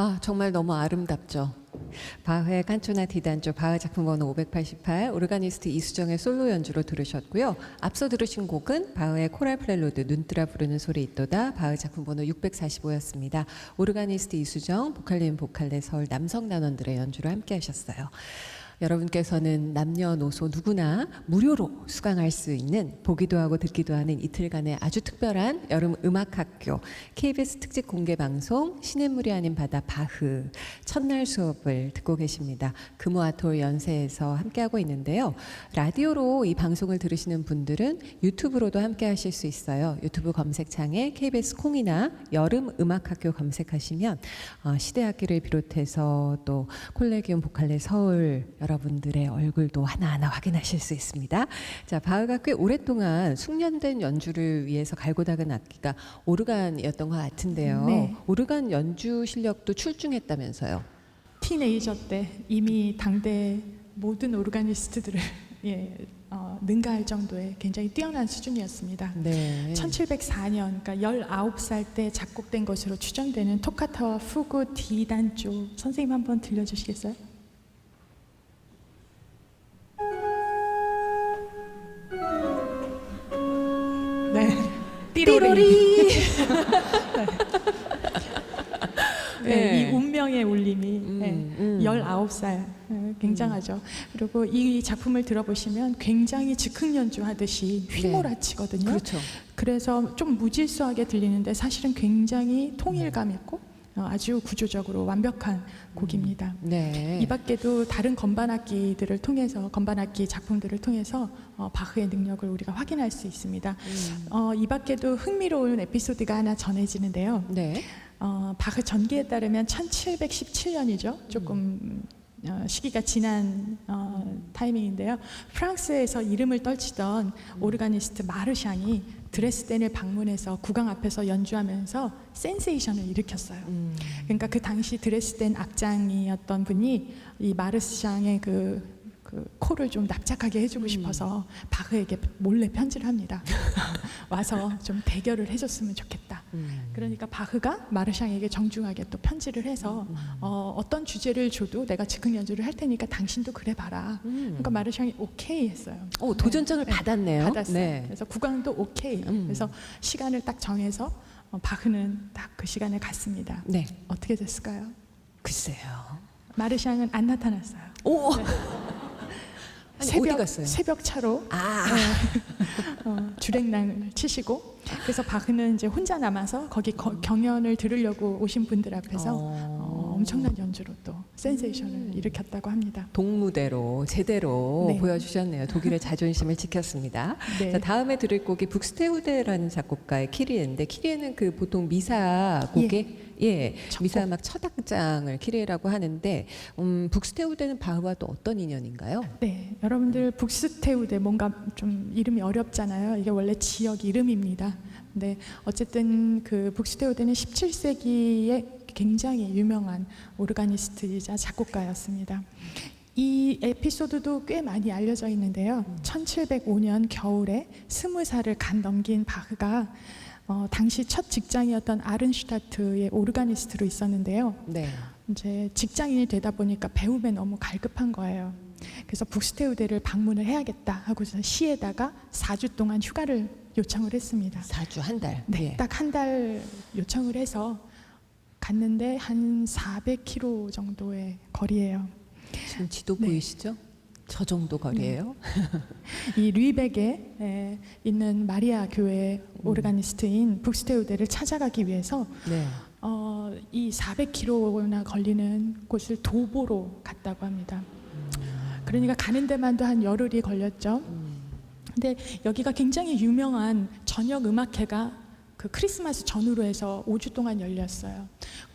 아, 정말 너무 아름답죠. 바흐의 칸초나 디단조 바흐 작품 번호 588 오르가니스트 이수정의 솔로 연주로 들으셨고요. 앞서 들으신 곡은 바흐의 코랄 프렐루드 눈뜨라 부르는 소리 있도다 바흐 작품 번호 645였습니다. 오르가니스트 이수정, 보컬린 보컬레 서울 남성 단원들의 연주를 함께 하셨어요. 여러분께서는 남녀노소 누구나 무료로 수강할 수 있는 보기도 하고 듣기도 하는 이틀간의 아주 특별한 여름 음악학교 KBS 특집 공개방송 신의 물이 아닌 바다 바흐 첫날 수업을 듣고 계십니다. 금호아톨 연세에서 함께하고 있는데요. 라디오로 이 방송을 들으시는 분들은 유튜브로도 함께 하실 수 있어요. 유튜브 검색창에 KBS 콩이나 여름 음악학교 검색하시면 시대학기를 비롯해서 또 콜레기움 보컬레 서울 여러분들의 얼굴도 하나하나 확인하실 수 있습니다. 자, 바흐가 꽤 오랫동안 숙련된 연주를 위해서 갈고 닦은 악기가 오르간이었던 것 같은데요. 네. 오르간 연주 실력도 출중했다면서요. 티네이저 때 이미 당대 모든 오르가니스트들을 능가할 정도의 굉장히 뛰어난 수준이었습니다. 네. 1704년, 그러니까 19살 때 작곡된 것으로 추정되는 토카타와 푸구 디단조 선생님 한번 들려주시겠어요? 네, 띠로리. 네, 이 운명의 울림이 19살 굉장하죠. 그리고 이 작품을 들어보시면 굉장히 즉흥 연주하듯이 휘몰아치거든요. 그렇죠. 그래서 좀 무질서하게 들리는데 사실은 굉장히 통일감 있고 아주 구조적으로 완벽한 곡입니다. 네. 이 밖에도 다른 건반악기들을 통해서 건반악기 작품들을 통해서 바흐의 능력을 우리가 확인할 수 있습니다. 이 밖에도 흥미로운 에피소드가 하나 전해지는데요. 네. 바흐 전기에 따르면 1717년이죠. 조금 시기가 지난 타이밍인데요. 프랑스에서 이름을 떨치던 오르가니스트 마르샹이 드레스덴을 방문해서 국왕 앞에서 연주하면서 센세이션을 일으켰어요. 그러니까 그 당시 드레스덴 악장이었던 분이 이 마르샹의 그 코를 좀 납작하게 해주고 싶어서 바흐에게 몰래 편지를 합니다. 와서 좀 대결을 해줬으면 좋겠다. 그러니까 바흐가 마르샹에게 정중하게 또 편지를 해서 어떤 주제를 줘도 내가 즉흥 연주를 할 테니까 당신도 그래 봐라. 그러니까 마르샹이 오케이 했어요. 도전장을 받았네요. 받았어요. 네. 그래서 국왕도 오케이. 그래서 시간을 딱 정해서 바흐는 딱 그 시간에 갔습니다. 네. 어떻게 됐을까요? 글쎄요. 마르샹은 안 나타났어요. 오. 네. 아니, 어디 갔어요? 새벽 차로 주랭랑을 치시고 그래서 바흐는 이제 혼자 남아서 거기 경연을 들으려고 오신 분들 앞에서 엄청난 연주로 또 센세이션을 일으켰다고 합니다. 동무대로 제대로 네. 보여주셨네요. 독일의 자존심을 지켰습니다. 네. 자, 다음에 들을 곡이 북스테우데라는 작곡가의 키리에인데 키리에는 그 보통 미사 곡에 작곡. 미사 막 첫 악장을 키리에라고 하는데 북스테우데는 바흐와 또 어떤 인연인가요? 네, 여러분들 북스테우데 뭔가 좀 이름이 어렵잖아요. 이게 원래 지역 이름입니다. 근데 어쨌든 그 북스테우데는 17세기에 굉장히 유명한 오르가니스트이자 작곡가였습니다. 이 에피소드도 꽤 많이 알려져 있는데요. 1705년 겨울에 20살을 간 넘긴 바흐가 당시 첫 직장이었던 아른슈타트의 오르가니스트로 있었는데요. 네. 이제 직장인이 되다 보니까 배움에 너무 갈급한 거예요. 그래서 북스테우데를 방문을 해야겠다 하고서 시에다가 4주 동안 휴가를 요청을 했습니다. 4주 한 달. 네, 딱 한 달 요청을 해서 갔는데 한 400km 정도의 거리예요. 지금 지도 네. 보이시죠? 저 정도 거리예요. 이 류벡에 있는 마리아 교회 오르가니스트인 북스테우데를 찾아가기 위해서 네. 이 400km나 걸리는 곳을 도보로 갔다고 합니다. 그러니까 가는 데만도 한 열흘이 걸렸죠. 근데 여기가 굉장히 유명한 저녁 음악회가 그 크리스마스 전후로 해서 5주 동안 열렸어요.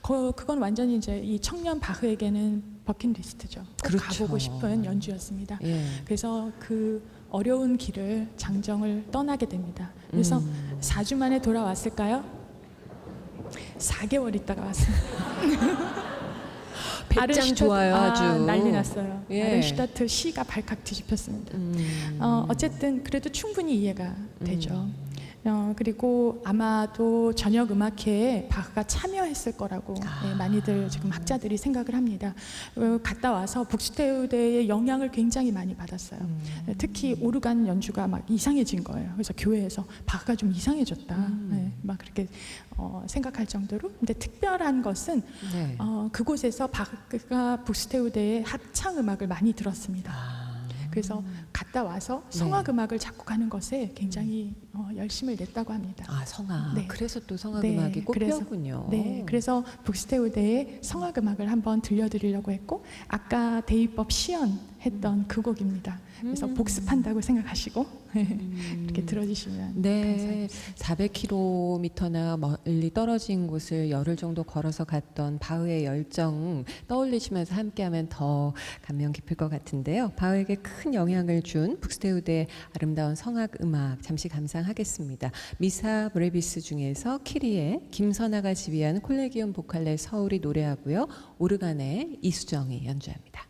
그건 완전히 이제 이 청년 바흐에게는 버킷리스트죠. 꼭 그렇죠. 가보고 싶은 연주였습니다. 예. 그래서 그 어려운 길을 장정을 떠나게 됩니다. 그래서 4주 만에 돌아왔을까요? 4개월 있다가 왔습니다. 배짱 좋아요, 아주. 난리 났어요. 예. 아른슈타트 시가 발칵 뒤집혔습니다. 어쨌든 그래도 충분히 이해가 되죠. 그리고 아마도 저녁 음악회에 바흐가 참여했을 거라고 많이들 지금 학자들이 생각을 합니다. 갔다 와서 북스테우데의 영향을 굉장히 많이 받았어요. 특히 오르간 연주가 막 이상해진 거예요. 그래서 교회에서 바흐가 좀 이상해졌다. 막 그렇게 생각할 정도로. 근데 특별한 것은 네. 그곳에서 바흐가 북스테우데의 합창 음악을 많이 들었습니다. 그래서 갔다 와서 성악 음악을 작곡하는 것에 굉장히 열심을 냈다고 합니다. 아, 성악. 네. 그래서 또 성악 네, 음악이 그래서- 꼽혔군요. 네, 그래서 북스테우데의 성악 음악을 한번 들려드리려고 했고 아까 대위법 시연 했던 그 곡입니다. 그래서 복습한다고 생각하시고 이렇게 들어주시면 네, 감사하겠습니다. 400km나 멀리 떨어진 곳을 열흘 정도 걸어서 갔던 바흐의 열정 떠올리시면서 함께하면 더 감명 깊을 것 같은데요. 바흐에게 큰 영향을 준 북스테우드의 아름다운 성악 음악 잠시 감상하겠습니다. 미사 브레비스 중에서 키리의 김선아가 지휘한 콜레기움 보칼레 서울이 노래하고요. 오르간의 이수정이 연주합니다.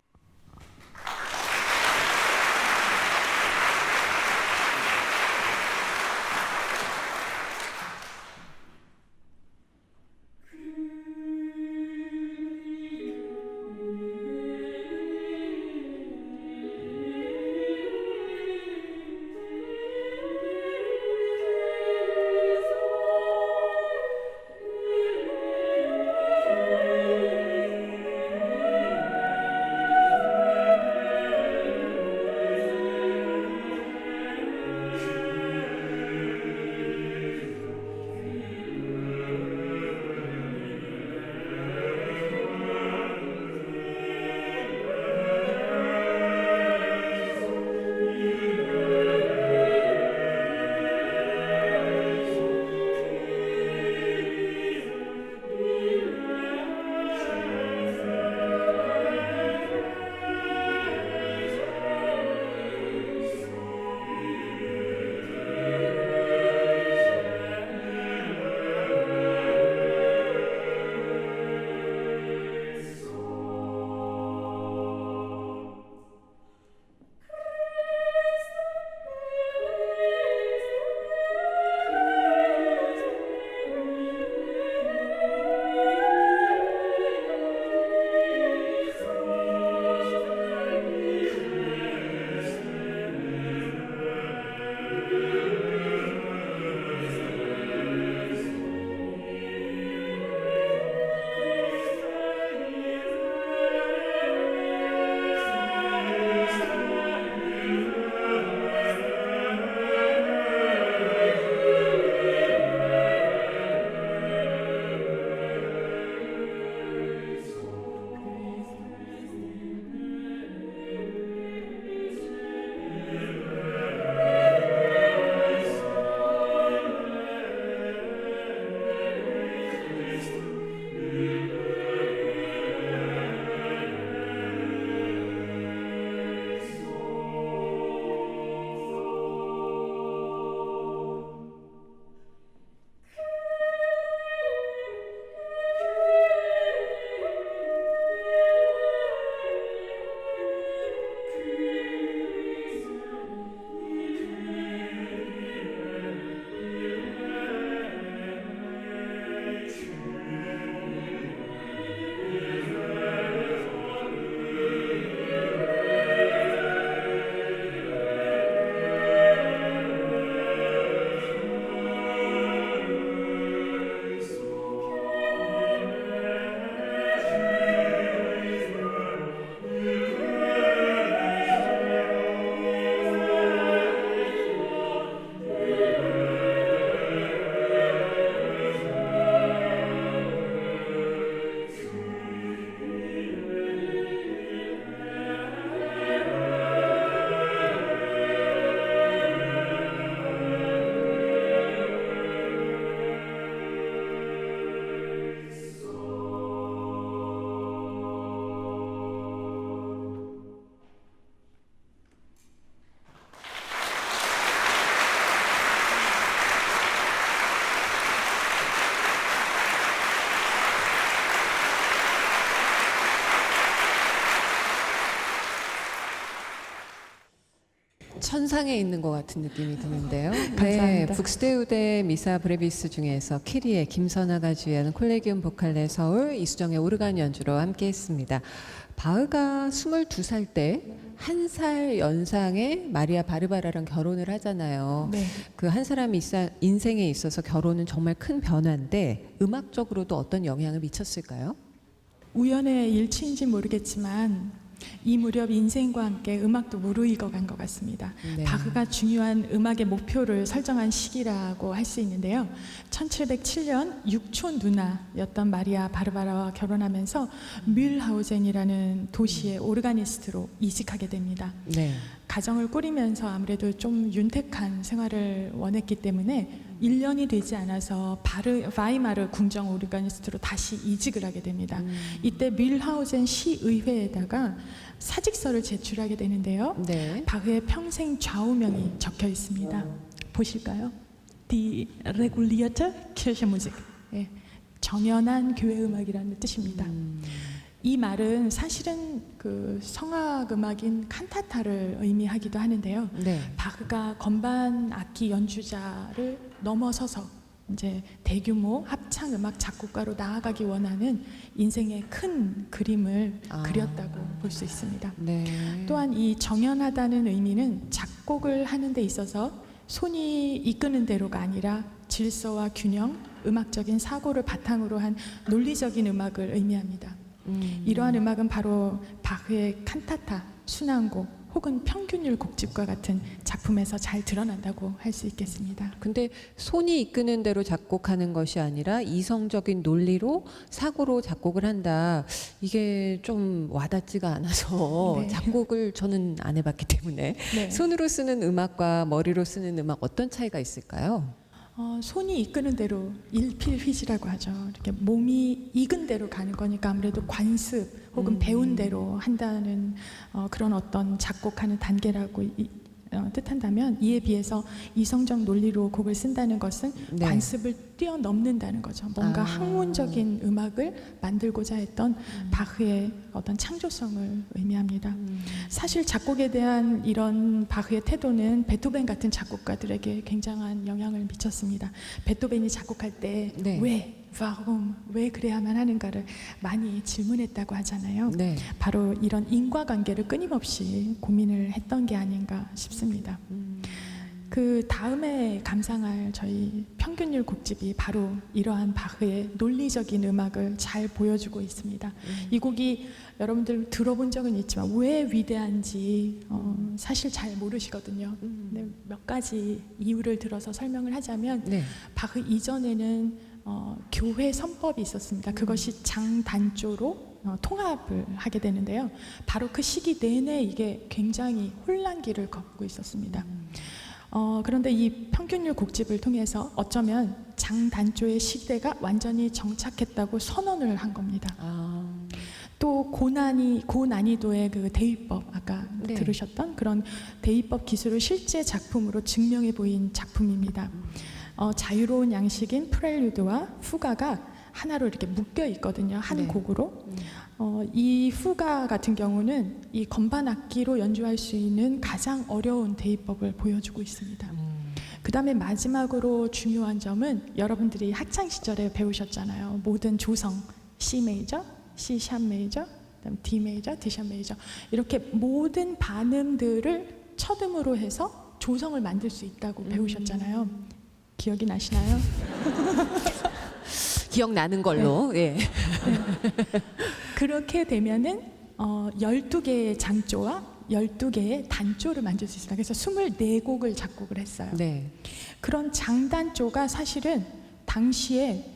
천상에 있는 것 같은 느낌이 드는데요. 네, 감사합니다. 북스데우데 미사 브레비스 중에서 키리의 김선아가 주연한 콜레기움 보칼레 서울 이수정의 오르간 연주로 함께했습니다. 바흐가 22살 때 1살 연상의 마리아 바르바라랑 결혼을 하잖아요. 네. 그 한 사람 인생에 있어서 결혼은 정말 큰 변화인데 음악적으로도 어떤 영향을 미쳤을까요? 우연의 일치인지 모르겠지만 이 무렵 인생과 함께 음악도 무르익어간 것 같습니다. 네. 바흐가 중요한 음악의 목표를 설정한 시기라고 할 수 있는데요. 1707년 육촌 누나였던 마리아 바르바라와 결혼하면서 뮬하우젠이라는 도시의 오르가니스트로 이직하게 됩니다. 네. 가정을 꾸리면서 아무래도 좀 윤택한 생활을 원했기 때문에 1년이 되지 않아서 바이마르 궁정 오르가니스트로 다시 이직을 하게 됩니다. 이때 뮬하우젠 시의회에다가 사직서를 제출하게 되는데요. 네. 바흐의 평생 좌우명이 적혀 있습니다. 보실까요? Die regulierte Kirchenmusik. 예, 정연한 교회 음악이라는 뜻입니다. 이 말은 사실은 그 성악 음악인 칸타타를 의미하기도 하는데요. 네. 바흐가 건반 악기 연주자를 넘어서서 이제 대규모 합창 음악 작곡가로 나아가기 원하는 인생의 큰 그림을 그렸다고 볼 수 있습니다. 네. 또한 이 정연하다는 의미는 작곡을 하는 데 있어서 손이 이끄는 대로가 아니라 질서와 균형, 음악적인 사고를 바탕으로 한 논리적인 음악을 의미합니다. 이러한 음악은 바로 바흐의 칸타타, 순환곡 혹은 평균율 곡집과 같은 작품에서 잘 드러난다고 할 수 있겠습니다. 근데 손이 이끄는 대로 작곡하는 것이 아니라 이성적인 논리로 사고로 작곡을 한다. 이게 좀 와닿지가 않아서 네. 작곡을 저는 안 해봤기 때문에 네. 손으로 쓰는 음악과 머리로 쓰는 음악 어떤 차이가 있을까요? 손이 이끄는 대로 일필휘지라고 하죠. 이렇게 몸이 익은 대로 가는 거니까 아무래도 관습 혹은 배운 대로 한다는 그런 어떤 작곡하는 단계라고 뜻한다면, 이에 비해서 이성적 논리로 곡을 쓴다는 것은 네. 관습을 뛰어넘는다는 거죠. 뭔가 학문적인 음악을 만들고자 했던 바흐의 어떤 창조성을 의미합니다. 사실 작곡에 대한 이런 바흐의 태도는 베토벤 같은 작곡가들에게 굉장한 영향을 미쳤습니다. 베토벤이 작곡할 때 네. 왜 그래야만 하는가를 많이 질문했다고 하잖아요. 네. 바로 이런 인과관계를 끊임없이 고민을 했던 게 아닌가 싶습니다. 그 다음에 감상할 저희 평균율 곡집이 바로 이러한 바흐의 논리적인 음악을 잘 보여주고 있습니다. 이 곡이 여러분들 들어본 적은 있지만 왜 위대한지 사실 잘 모르시거든요. 근데 몇 가지 이유를 들어서 설명을 하자면, 네. 바흐 이전에는 교회 선법이 있었습니다. 그것이 장단조로 통합을 하게 되는데요. 바로 그 시기 내내 이게 굉장히 혼란기를 겪고 있었습니다. 그런데 이 평균율 곡집을 통해서 어쩌면 장단조의 시대가 완전히 정착했다고 선언을 한 겁니다. 또 고난이도의 그 대위법, 아까 네. 들으셨던 그런 대위법 기술을 실제 작품으로 증명해 보인 작품입니다. 자유로운 양식인 프렐류드와 후가가 하나로 이렇게 묶여 있거든요. 한 네. 곡으로. 이 후가 같은 경우는 이 건반 악기로 연주할 수 있는 가장 어려운 대위법을 보여주고 있습니다. 그 다음에 마지막으로 중요한 점은 여러분들이 학창 시절에 배우셨잖아요. 모든 조성, C 메이저, C 샵 메이저, 그다음에 D 메이저, D 샵 메이저, 이렇게 모든 반음들을 첫음으로 해서 조성을 만들 수 있다고 배우셨잖아요. 기억이 나시나요? 기억나는 걸로. 예. 그렇게 되면은 12개의 장조와 12개의 단조를 만들 수 있습니다. 그래서 24곡을 작곡을 했어요. 네. 그런 장단조가 사실은 당시에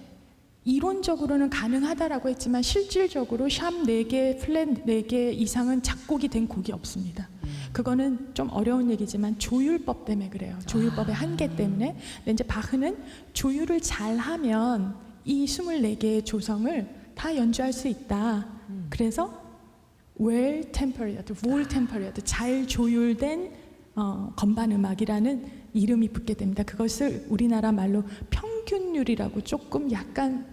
이론적으로는 가능하다라고 했지만 실질적으로 샵 4개, 플랫 4개 이상은 작곡이 된 곡이 없습니다. 그거는 좀 어려운 얘기지만 조율법 때문에 그래요. 조율법의 한계 때문에. 근데 이제 바흐는 조율을 잘하면 이 24개의 조성을 다 연주할 수 있다. 그래서 well tempered, 잘 조율된 건반 음악이라는 이름이 붙게 됩니다. 그것을 우리나라 말로 평균율이라고 조금 약간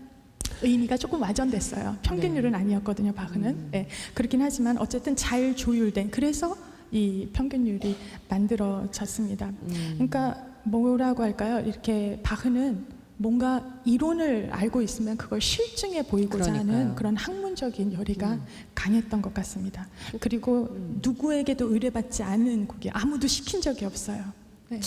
의미가 조금 와전됐어요. 평균율은 아니었거든요, 바흐는. 네, 그렇긴 하지만 어쨌든 잘 조율된, 그래서 이 평균율이 만들어졌습니다. 그러니까 뭐라고 할까요? 이렇게 바흐는 뭔가 이론을 알고 있으면 그걸 실증해 보이고자 그러니까요. 하는 그런 학문적인 열의가 강했던 것 같습니다. 그리고 누구에게도 의뢰받지 않은 곡이 아무도 시킨 적이 없어요. 네.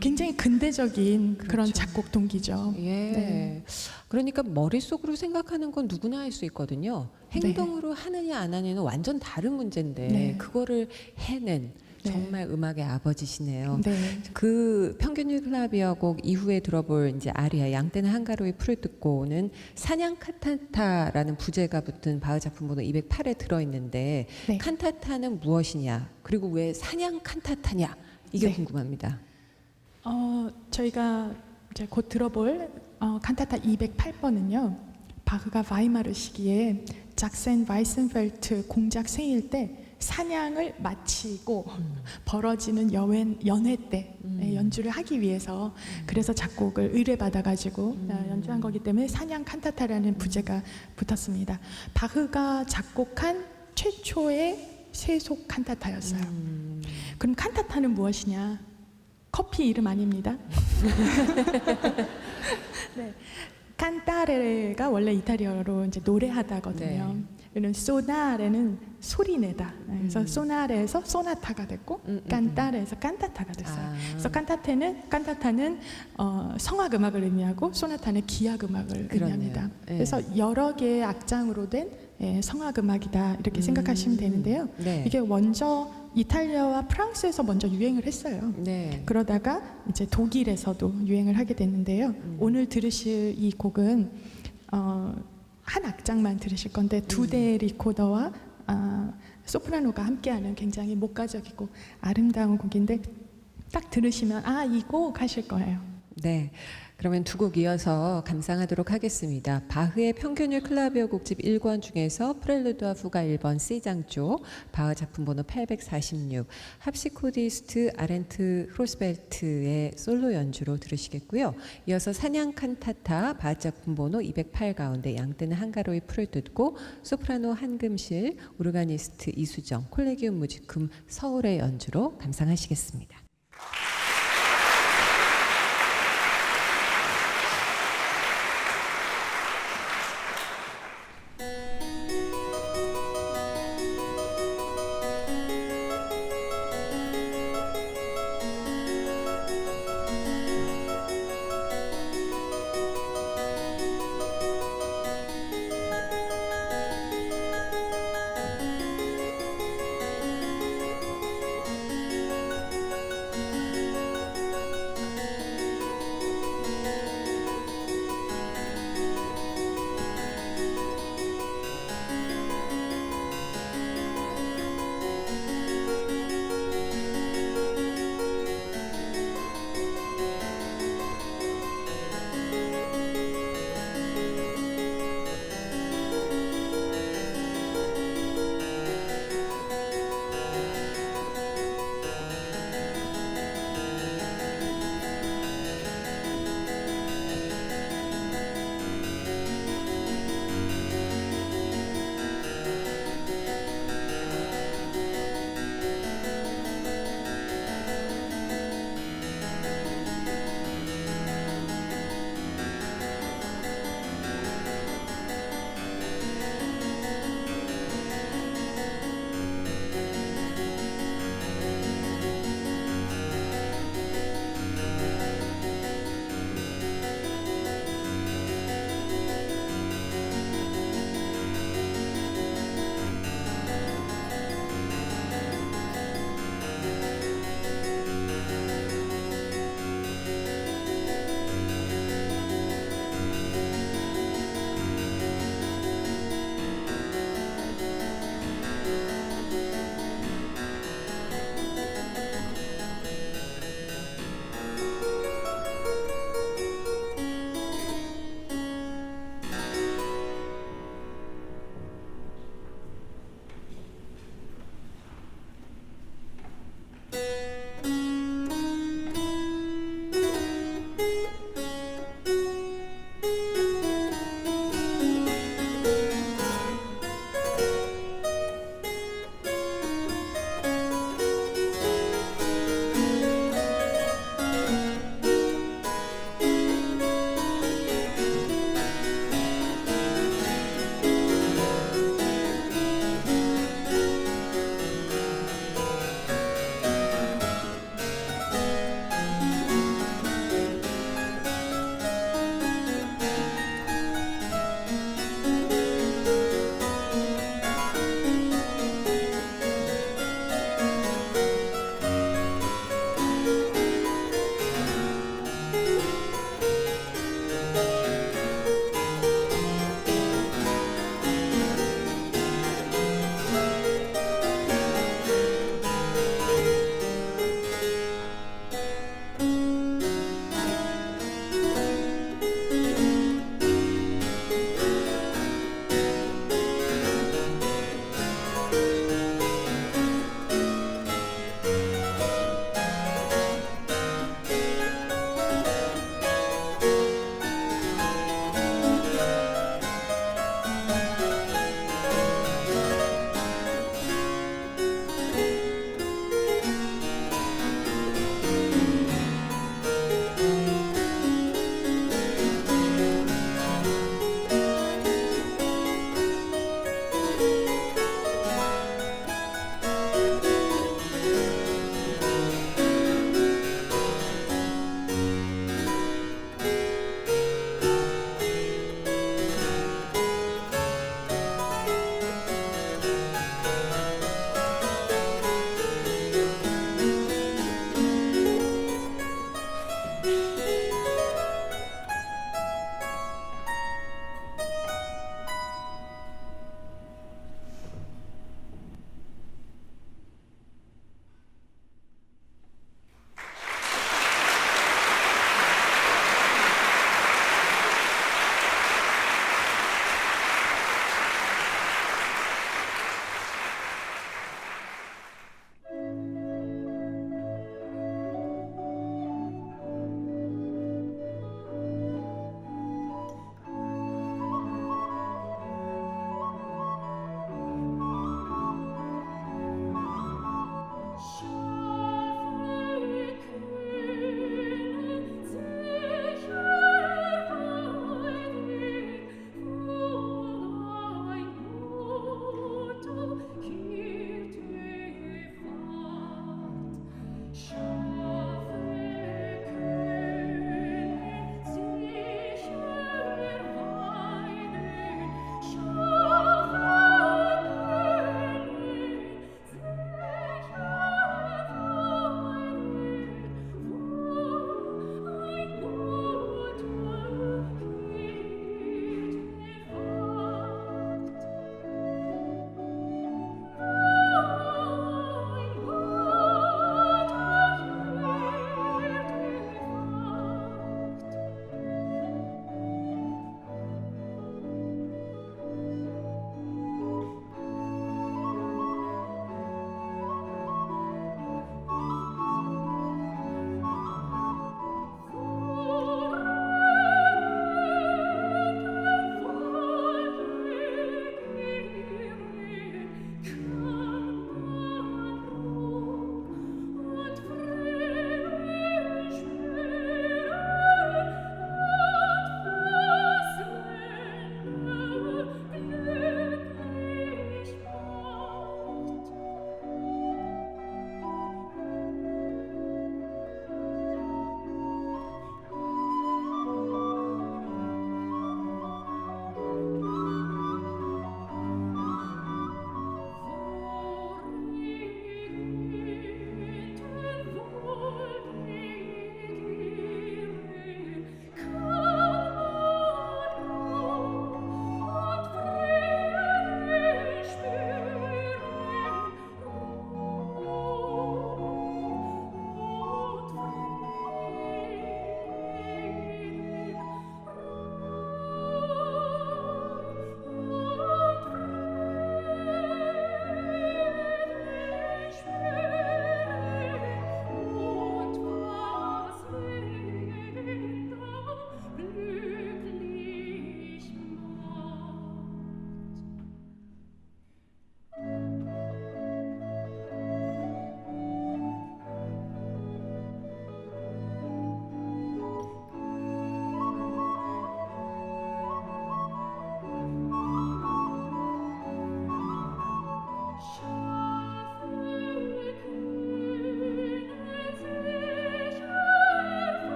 굉장히 근대적인 그런 그렇죠. 작곡 동기죠. 예. 네. 그러니까 머릿속으로 생각하는 건 누구나 할 수 있거든요. 행동으로 하느냐 안 하느냐는 완전 다른 문제인데 네. 그거를 해낸 네. 정말 음악의 아버지시네요. 네. 그 평균율 클라비어 곡 이후에 들어볼 이제 아리아 양떼는 한가로이 풀을 듣고는 사냥 칸타타라는 부제가 붙은 바흐 작품 번호 208에 들어 있는데 네. 칸타타는 무엇이냐? 그리고 왜 사냥 칸타타냐? 이게 네. 궁금합니다. 저희가 이제 곧 들어볼 칸타타 208번은요. 바흐가 바이마르 시기에 작센 바이센펠트 공작 생일 때 사냥을 마치고 벌어지는 연회 때 연주를 하기 위해서 그래서 작곡을 의뢰받아가지고 연주한 거기 때문에 사냥 칸타타라는 부제가 붙었습니다. 바흐가 작곡한 최초의 세속 칸타타였어요. 그럼 칸타타는 무엇이냐? 커피 이름 아닙니다. 네. 칸타레가 원래 이탈리아로 이제 노래하다거든요. 이런 소나레는 소리내다. 그래서 소나레에서 소나타가 됐고 칸타레에서 칸타타가 됐어요. 그래서 칸타타는 성악 음악을 의미하고 소나타는 기악 음악을 의미합니다. 네. 그래서 여러 개의 악장으로 된 성악 음악이다 이렇게 생각하시면 되는데요. 네. 이게 먼저 이탈리아와 프랑스에서 먼저 유행을 했어요. 네. 그러다가 이제 독일에서도 유행을 하게 됐는데요. 오늘 들으실 이 곡은 한 악장만 들으실 건데 두 대의 리코더와 소프라노가 함께하는 굉장히 목가적이고 아름다운 곡인데 딱 들으시면 이 곡 하실 거예요. 네. 그러면 두 곡 이어서 감상하도록 하겠습니다. 바흐의 평균율 클라비오 곡집 1권 중에서 프렐루드와 후가 1번 C장조, 바흐 작품 번호 846, 합시코디스트 아렌트 프로스벨트의 솔로 연주로 들으시겠고요. 이어서 사냥 칸타타, 바흐 작품 번호 208 가운데 양떼는 한가로이 풀을 듣고 소프라노 한금실, 오르가니스트 이수정, 콜레기움 무지쿰 서울의 연주로 감상하시겠습니다.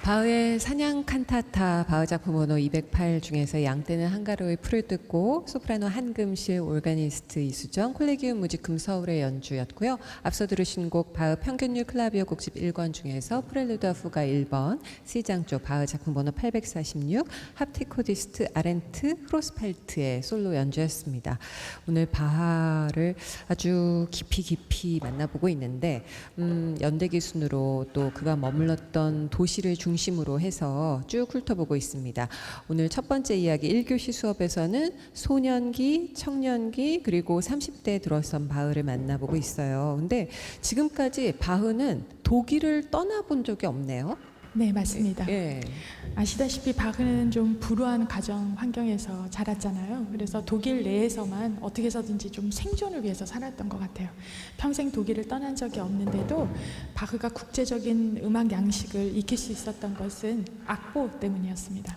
바흐의 사냥 칸타타 바흐 작품 번호 208 중에서 양떼는 한가로이 풀을 뜯고 소프라노 한금실 오르가니스트 이수정 콜레기움 무지금 서울의 연주였고요. 앞서 들으신 곡 바흐 평균율 클라비오 곡집 1권 중에서 프렐루드 후가 1번 C장조 바흐 작품 번호 846 합티코디스트 아렌트 프로스팔트의 솔로 연주였습니다. 오늘 바하를 아주 깊이 만나보고 있는데 연대기 순으로 또 그가 머물렀던 도시를 중심으로 해서 쭉 훑어보고 있습니다. 오늘 첫 번째 이야기 1교시 수업에서는 소년기, 청년기 그리고 30대에 들어선 바흐를 만나보고 있어요. 근데 지금까지 바흐는 독일을 떠나본 적이 없네요. 네, 맞습니다. 예. 아시다시피 바흐는 좀 불우한 가정 환경에서 자랐잖아요. 그래서 독일 내에서만 어떻게 해서든지 좀 생존을 위해서 살았던 것 같아요. 평생 독일을 떠난 적이 없는데도 바흐가 국제적인 음악 양식을 익힐 수 있었던 것은 악보 때문이었습니다.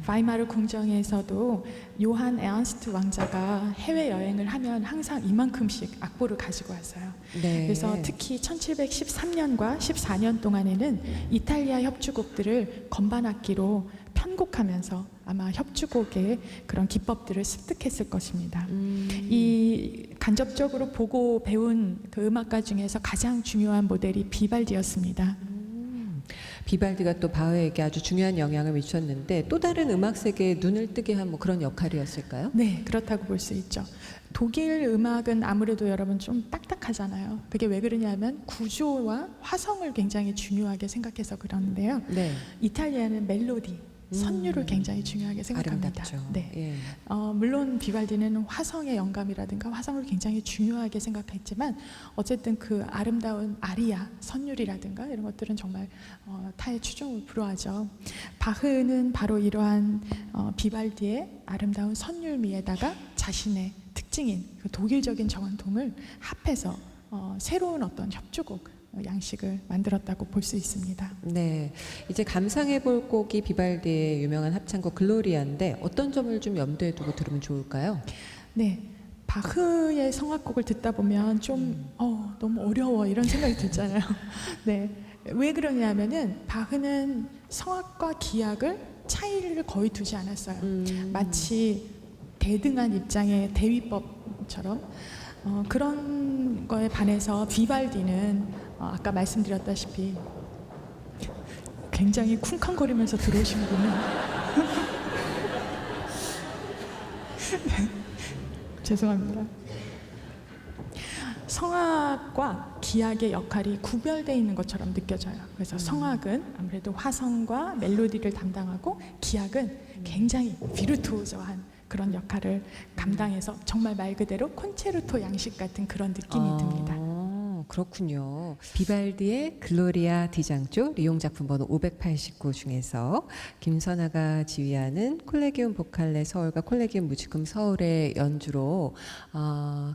바이마르 궁정에서도 요한 에언스트 왕자가 해외 여행을 하면 항상 이만큼씩 악보를 가지고 왔어요. 네. 그래서 특히 1713년과 14년 동안에는 이탈리아 협주곡들을 건반 악기로 편곡하면서 아마 협주곡의 그런 기법들을 습득했을 것입니다. 이 간접적으로 보고 배운 그 음악가 중에서 가장 중요한 모델이 비발디였습니다. 비발디가 또 바흐에게 아주 중요한 영향을 미쳤는데 또 다른 음악 세계에 눈을 뜨게 한 뭐 그런 역할이었을까요? 네, 그렇다고 볼 수 있죠. 독일 음악은 아무래도 여러분 좀 딱딱하잖아요. 그게 왜 그러냐면 구조와 화성을 굉장히 중요하게 생각해서 그러는데요. 네. 이탈리아는 멜로디, 선율을 굉장히 중요하게 생각합니다. 아름답죠. 네. 예. 물론 비발디는 화성의 영감이라든가 화성을 굉장히 중요하게 생각했지만 어쨌든 그 아름다운 아리아, 선율이라든가 이런 것들은 정말 타의 추종을 불허하죠. 바흐는 바로 이러한 비발디의 아름다운 선율미에다가 자신의 특징인 그 독일적인 정원통을 합해서 새로운 어떤 협주곡 양식을 만들었다고 볼 수 있습니다. 네, 이제 감상해 볼 곡이 비발디의 유명한 합창곡 글로리아인데 어떤 점을 좀 염두에 두고 들으면 좋을까요? 네, 바흐의 성악곡을 듣다 보면 좀 너무 어려워 이런 생각이 들잖아요. 네, 왜 그러냐면은 바흐는 성악과 기악을 차이를 거의 두지 않았어요. 마치 대등한 입장의 대위법처럼 그런 거에 반해서 비발디는 아까 말씀드렸다시피 굉장히 쿵쾅거리면서 들어오시는군요. 네, 죄송합니다. 성악과 기악의 역할이 구별되어 있는 것처럼 느껴져요. 그래서 성악은 아무래도 화성과 멜로디를 담당하고 기악은 굉장히 비르투오소한 그런 역할을 감당해서 정말 말 그대로 콘체르토 양식 같은 그런 느낌이 듭니다. 그렇군요. 비발디의 글로리아 디장조 리용 작품 번호 589 중에서 김선아가 지휘하는 콜레기움 보칼레 서울과 콜레기움 무지금 서울의 연주로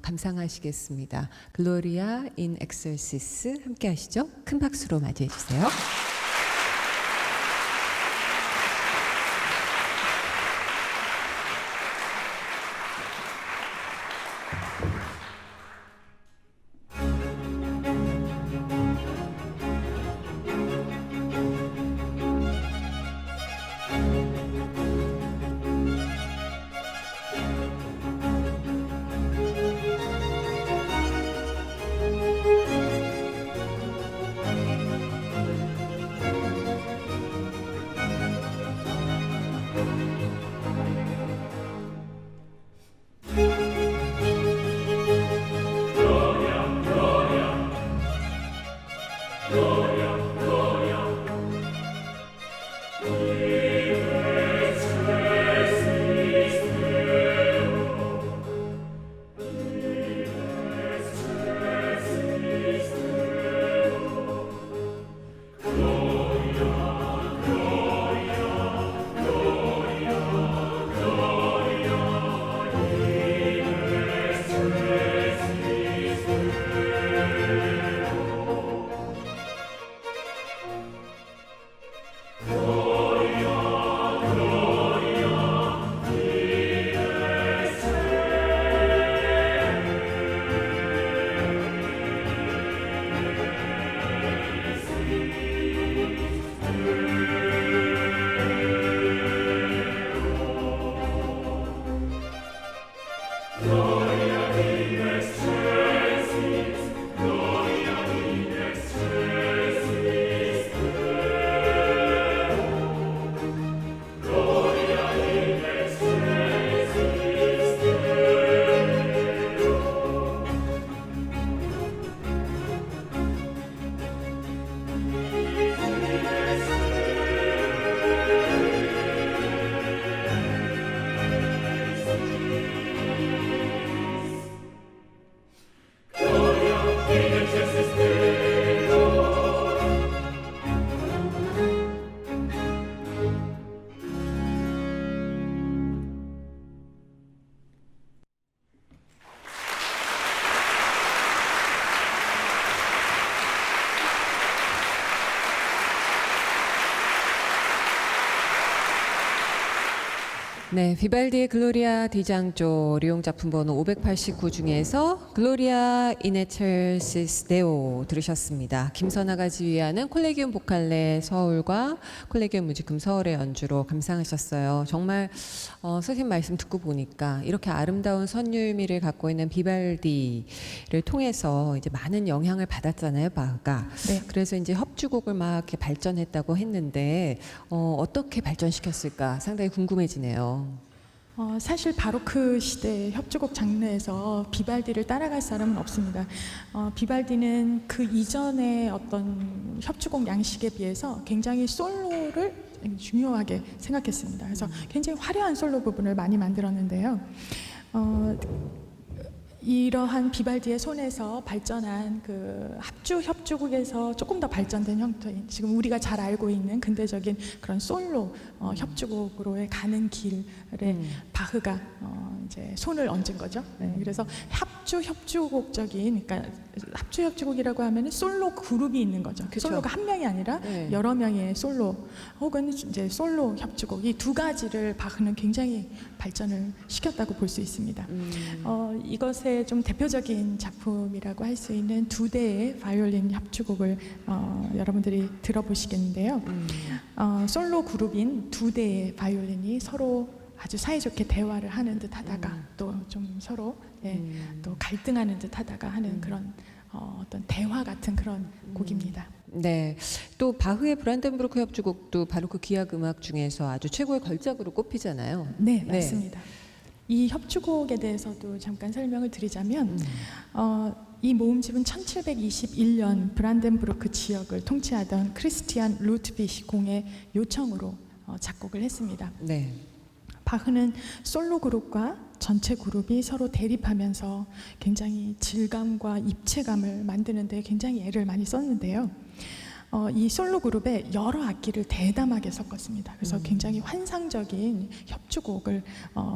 감상하시겠습니다. 글로리아 인 엑셀시스 함께 하시죠. 큰 박수로 맞이해 주세요. 네, 비발디의 글로리아 디장조 리용 작품 번호 589 중에서 글로리아 이네첼시스 데오 들으셨습니다. 김선아가 지휘하는 콜레기움 보칼레 서울과 콜레기움 뮤지금 서울의 연주로 감상하셨어요. 정말 선생님 말씀 듣고 보니까 이렇게 아름다운 선율미를 갖고 있는 비발디를 통해서 이제 많은 영향을 받았잖아요, 바흐가. 네. 그래서 이제 협주곡을 막 이렇게 발전했다고 했는데 어떻게 발전시켰을까 상당히 궁금해지네요. 사실 바로크 시대 협주곡 장르에서 비발디를 따라갈 사람은 없습니다. 비발디는 그 이전의 어떤 협주곡 양식에 비해서 굉장히 솔로를 중요하게 생각했습니다. 그래서 굉장히 화려한 솔로 부분을 많이 만들었는데요. 이러한 비발디의 손에서 발전한 그 합주 협주곡에서 조금 더 발전된 형태인 지금 우리가 잘 알고 있는 근대적인 그런 솔로 협주곡으로의 가는 길에 바흐가 이제 손을 얹은 거죠. 네, 그래서 합주 협주곡적인, 그러니까 합주 협주곡이라고 하면은 솔로 그룹이 있는 거죠. 그쵸. 솔로가 한 명이 아니라 네. 여러 명의 솔로 혹은 이제 솔로 협주곡, 이 두 가지를 바흐는 굉장히 발전을 시켰다고 볼 수 있습니다. 이것의 좀 대표적인 작품이라고 할 수 있는 두 대의 바이올린 협주곡을 여러분들이 들어보시겠는데요. 솔로 그룹인 두 대의 바이올린이 서로 아주 사이좋게 대화를 하는 듯 하다가 또 좀 서로 또 갈등하는 듯 하다가 하는 그런 어떤 대화 같은 그런 곡입니다. 네, 또 바흐의 브란덴부르크 협주곡도 바로 그 기악 음악 중에서 아주 최고의 걸작으로 꼽히잖아요. 네, 맞습니다. 이 협주곡에 대해서도 잠깐 설명을 드리자면 이 모음집은 1721년 브란덴부르크 지역을 통치하던 크리스티안 루트비히 공의 요청으로 작곡을 했습니다. 네. 바흐는 솔로 그룹과 전체 그룹이 서로 대립하면서 굉장히 질감과 입체감을 만드는 데 굉장히 애를 많이 썼는데요. 이 솔로 그룹에 여러 악기를 대담하게 섞었습니다. 그래서 굉장히 환상적인 협주곡을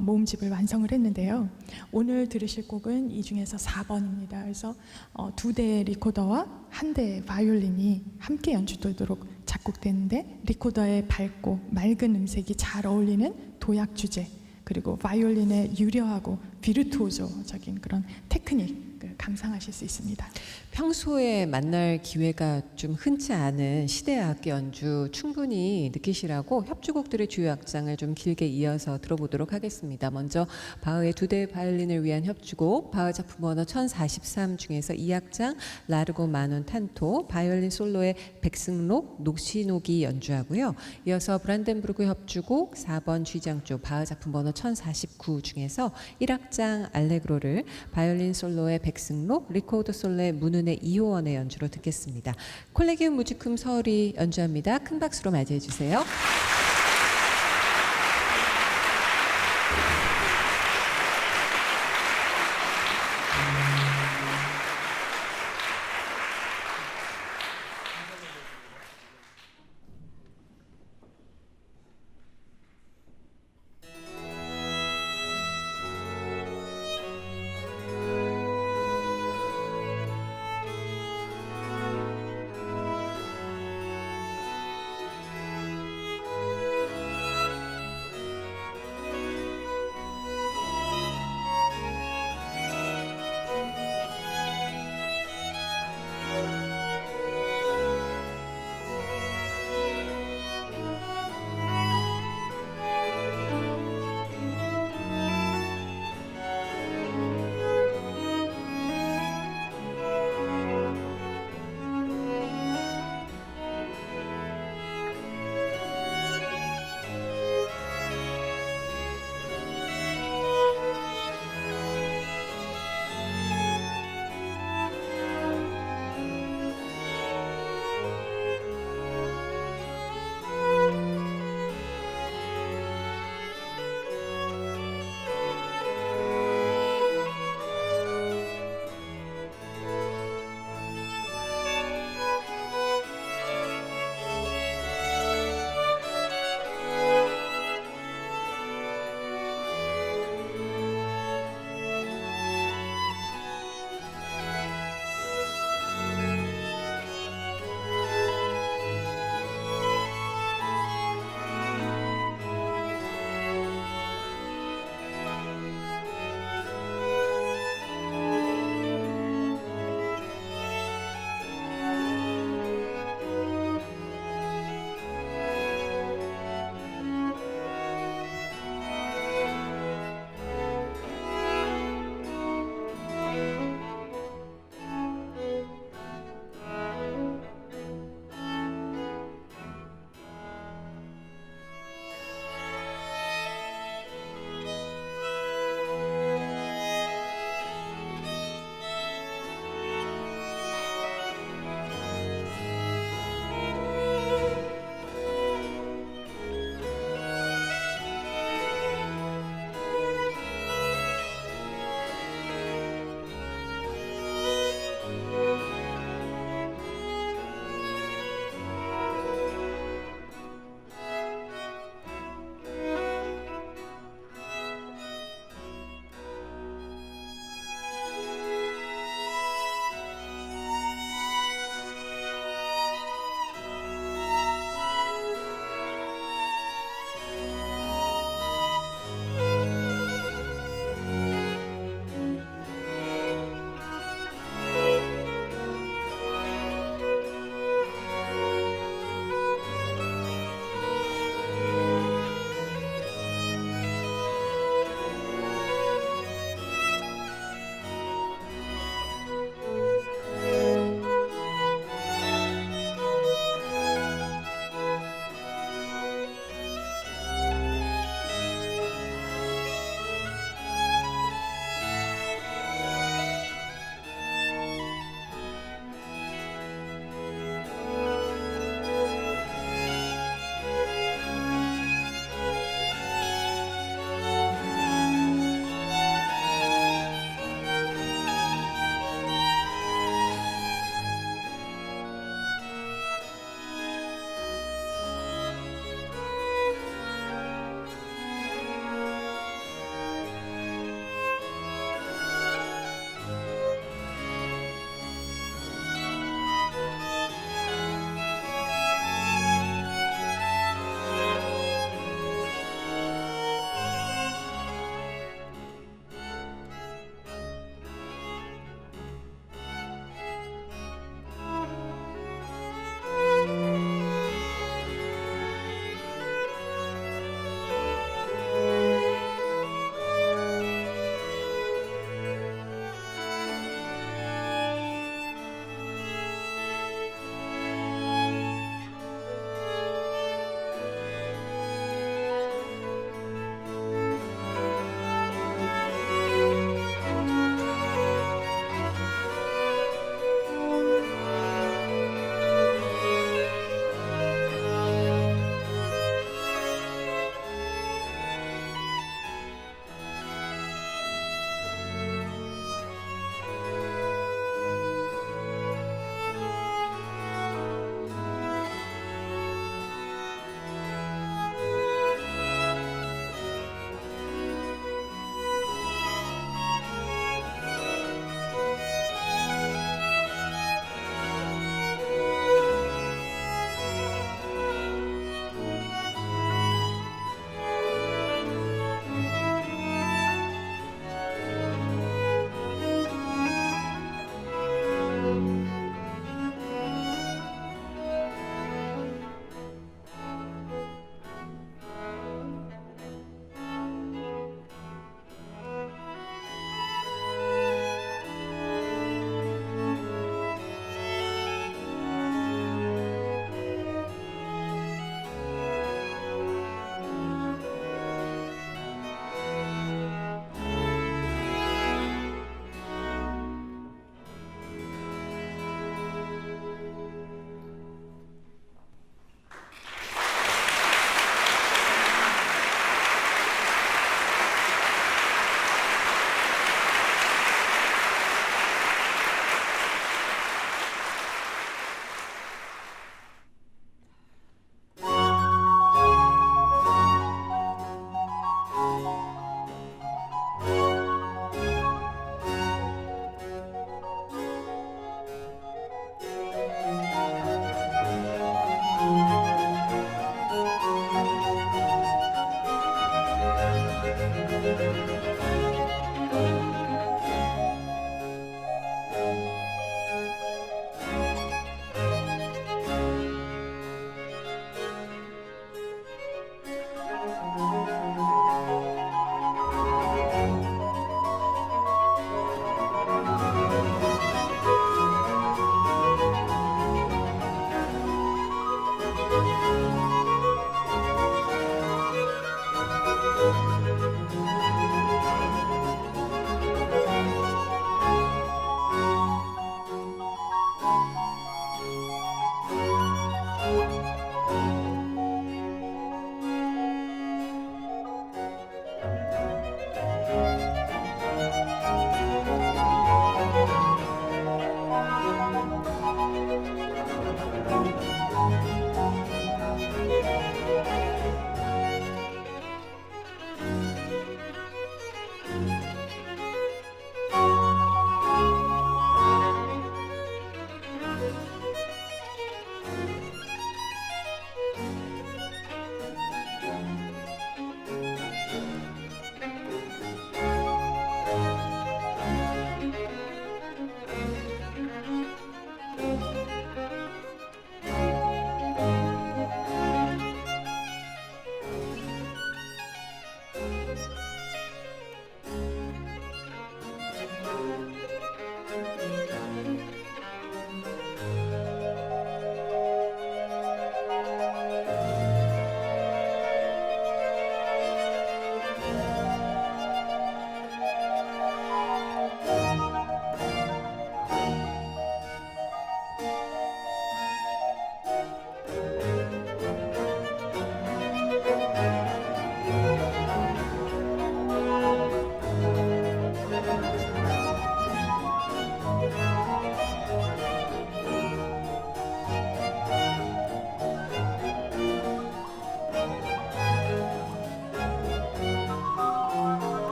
모음집을 완성을 했는데요. 오늘 들으실 곡은 이 중에서 4번입니다. 그래서 두 대의 리코더와 한 대의 바이올린이 함께 연주되도록 작곡됐는데, 리코더의 밝고 맑은 음색이 잘 어울리는 도약 주제, 그리고 바이올린의 유려하고 비르투오조적인 그런 테크닉을 감상하실 수 있습니다. 평소에 만날 기회가 좀 흔치 않은 시대 악기 연주 충분히 느끼시라고 협주곡들의 주요 악장을 좀 길게 이어서 들어보도록 하겠습니다. 먼저 바흐의 두 대의 바이올린을 위한 협주곡 바흐 작품 번호 1043 중에서 2악장 라르고 마논 탄토 바이올린 솔로의 백승록 녹시녹이 연주하고요. 이어서 브란덴부르크 협주곡 4번 G장조 바흐 작품 번호 1049 중에서 1악장 알레그로를 바이올린 솔로의 백승록 리코더 솔로의 문은의 이호원의 연주로 듣겠습니다. 콜레기움 뮤지금 서울이 연주합니다. 큰 박수로 맞이해 주세요.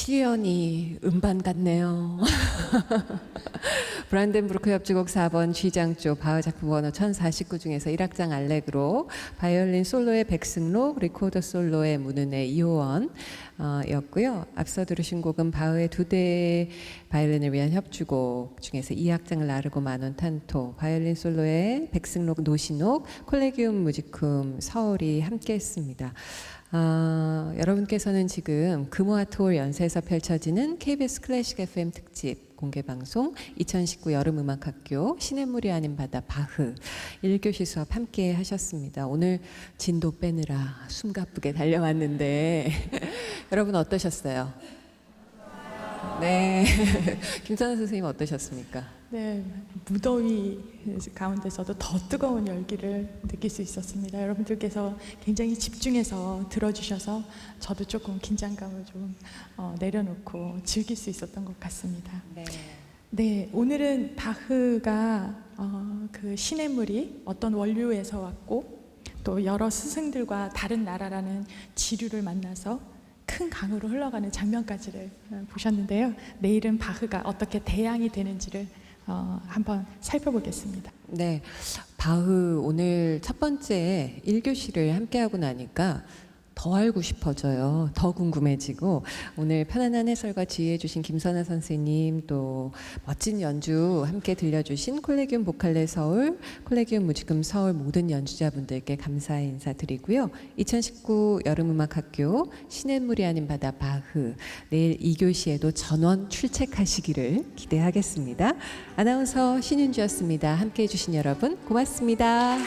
시연이 음반 같네요. 브란덴부르크 협주곡 4번 G장조 바흐 작품 번호 1049 중에서 1악장 알레그로, 바이올린 솔로의 백승록, 리코더 솔로의 문은의 이호원 였고요. 앞서 들으신 곡은 바흐의 2대 바이올린을 위한 협주곡 중에서 2악장 라르고 마논 탄토, 바이올린 솔로의 백승록 노시녹, 콜레기움 무지쿰 서울이 함께 했습니다. 여러분께서는 지금 금호아트홀 연세에서 펼쳐지는 KBS 클래식 FM 특집 공개방송 2019 여름음악학교 신의 물이 아닌 바다 바흐 1교시 수업 함께 하셨습니다. 오늘 진도 빼느라 숨가쁘게 달려왔는데 여러분 어떠셨어요? 네. 김선아 선생님 어떠셨습니까? 네, 무더위 가운데서도 더 뜨거운 열기를 느낄 수 있었습니다. 여러분들께서 굉장히 집중해서 들어주셔서 저도 조금 긴장감을 좀 내려놓고 즐길 수 있었던 것 같습니다. 네. 네, 오늘은 바흐가 그 시냇물이 어떤 원류에서 왔고 또 여러 스승들과 다른 나라라는 지류를 만나서 큰 강으로 흘러가는 장면까지를 보셨는데요. 내일은 바흐가 어떻게 대양이 되는지를 한번 살펴보겠습니다. 네, 바흐 오늘 첫 번째 1교시를 함께 하고 나니까 더 알고 싶어져요. 더 궁금해지고 오늘 편안한 해설과 지휘해 주신 김선아 선생님, 또 멋진 연주 함께 들려주신 콜레기움 보칼레 서울, 콜레기움 무지금 서울 모든 연주자분들께 감사의 인사드리고요. 2019 여름음악학교 신의 물이 아닌 바다 바흐 내일 2교시에도 전원 출첵하시기를 기대하겠습니다. 아나운서 신윤주였습니다. 함께해 주신 여러분 고맙습니다.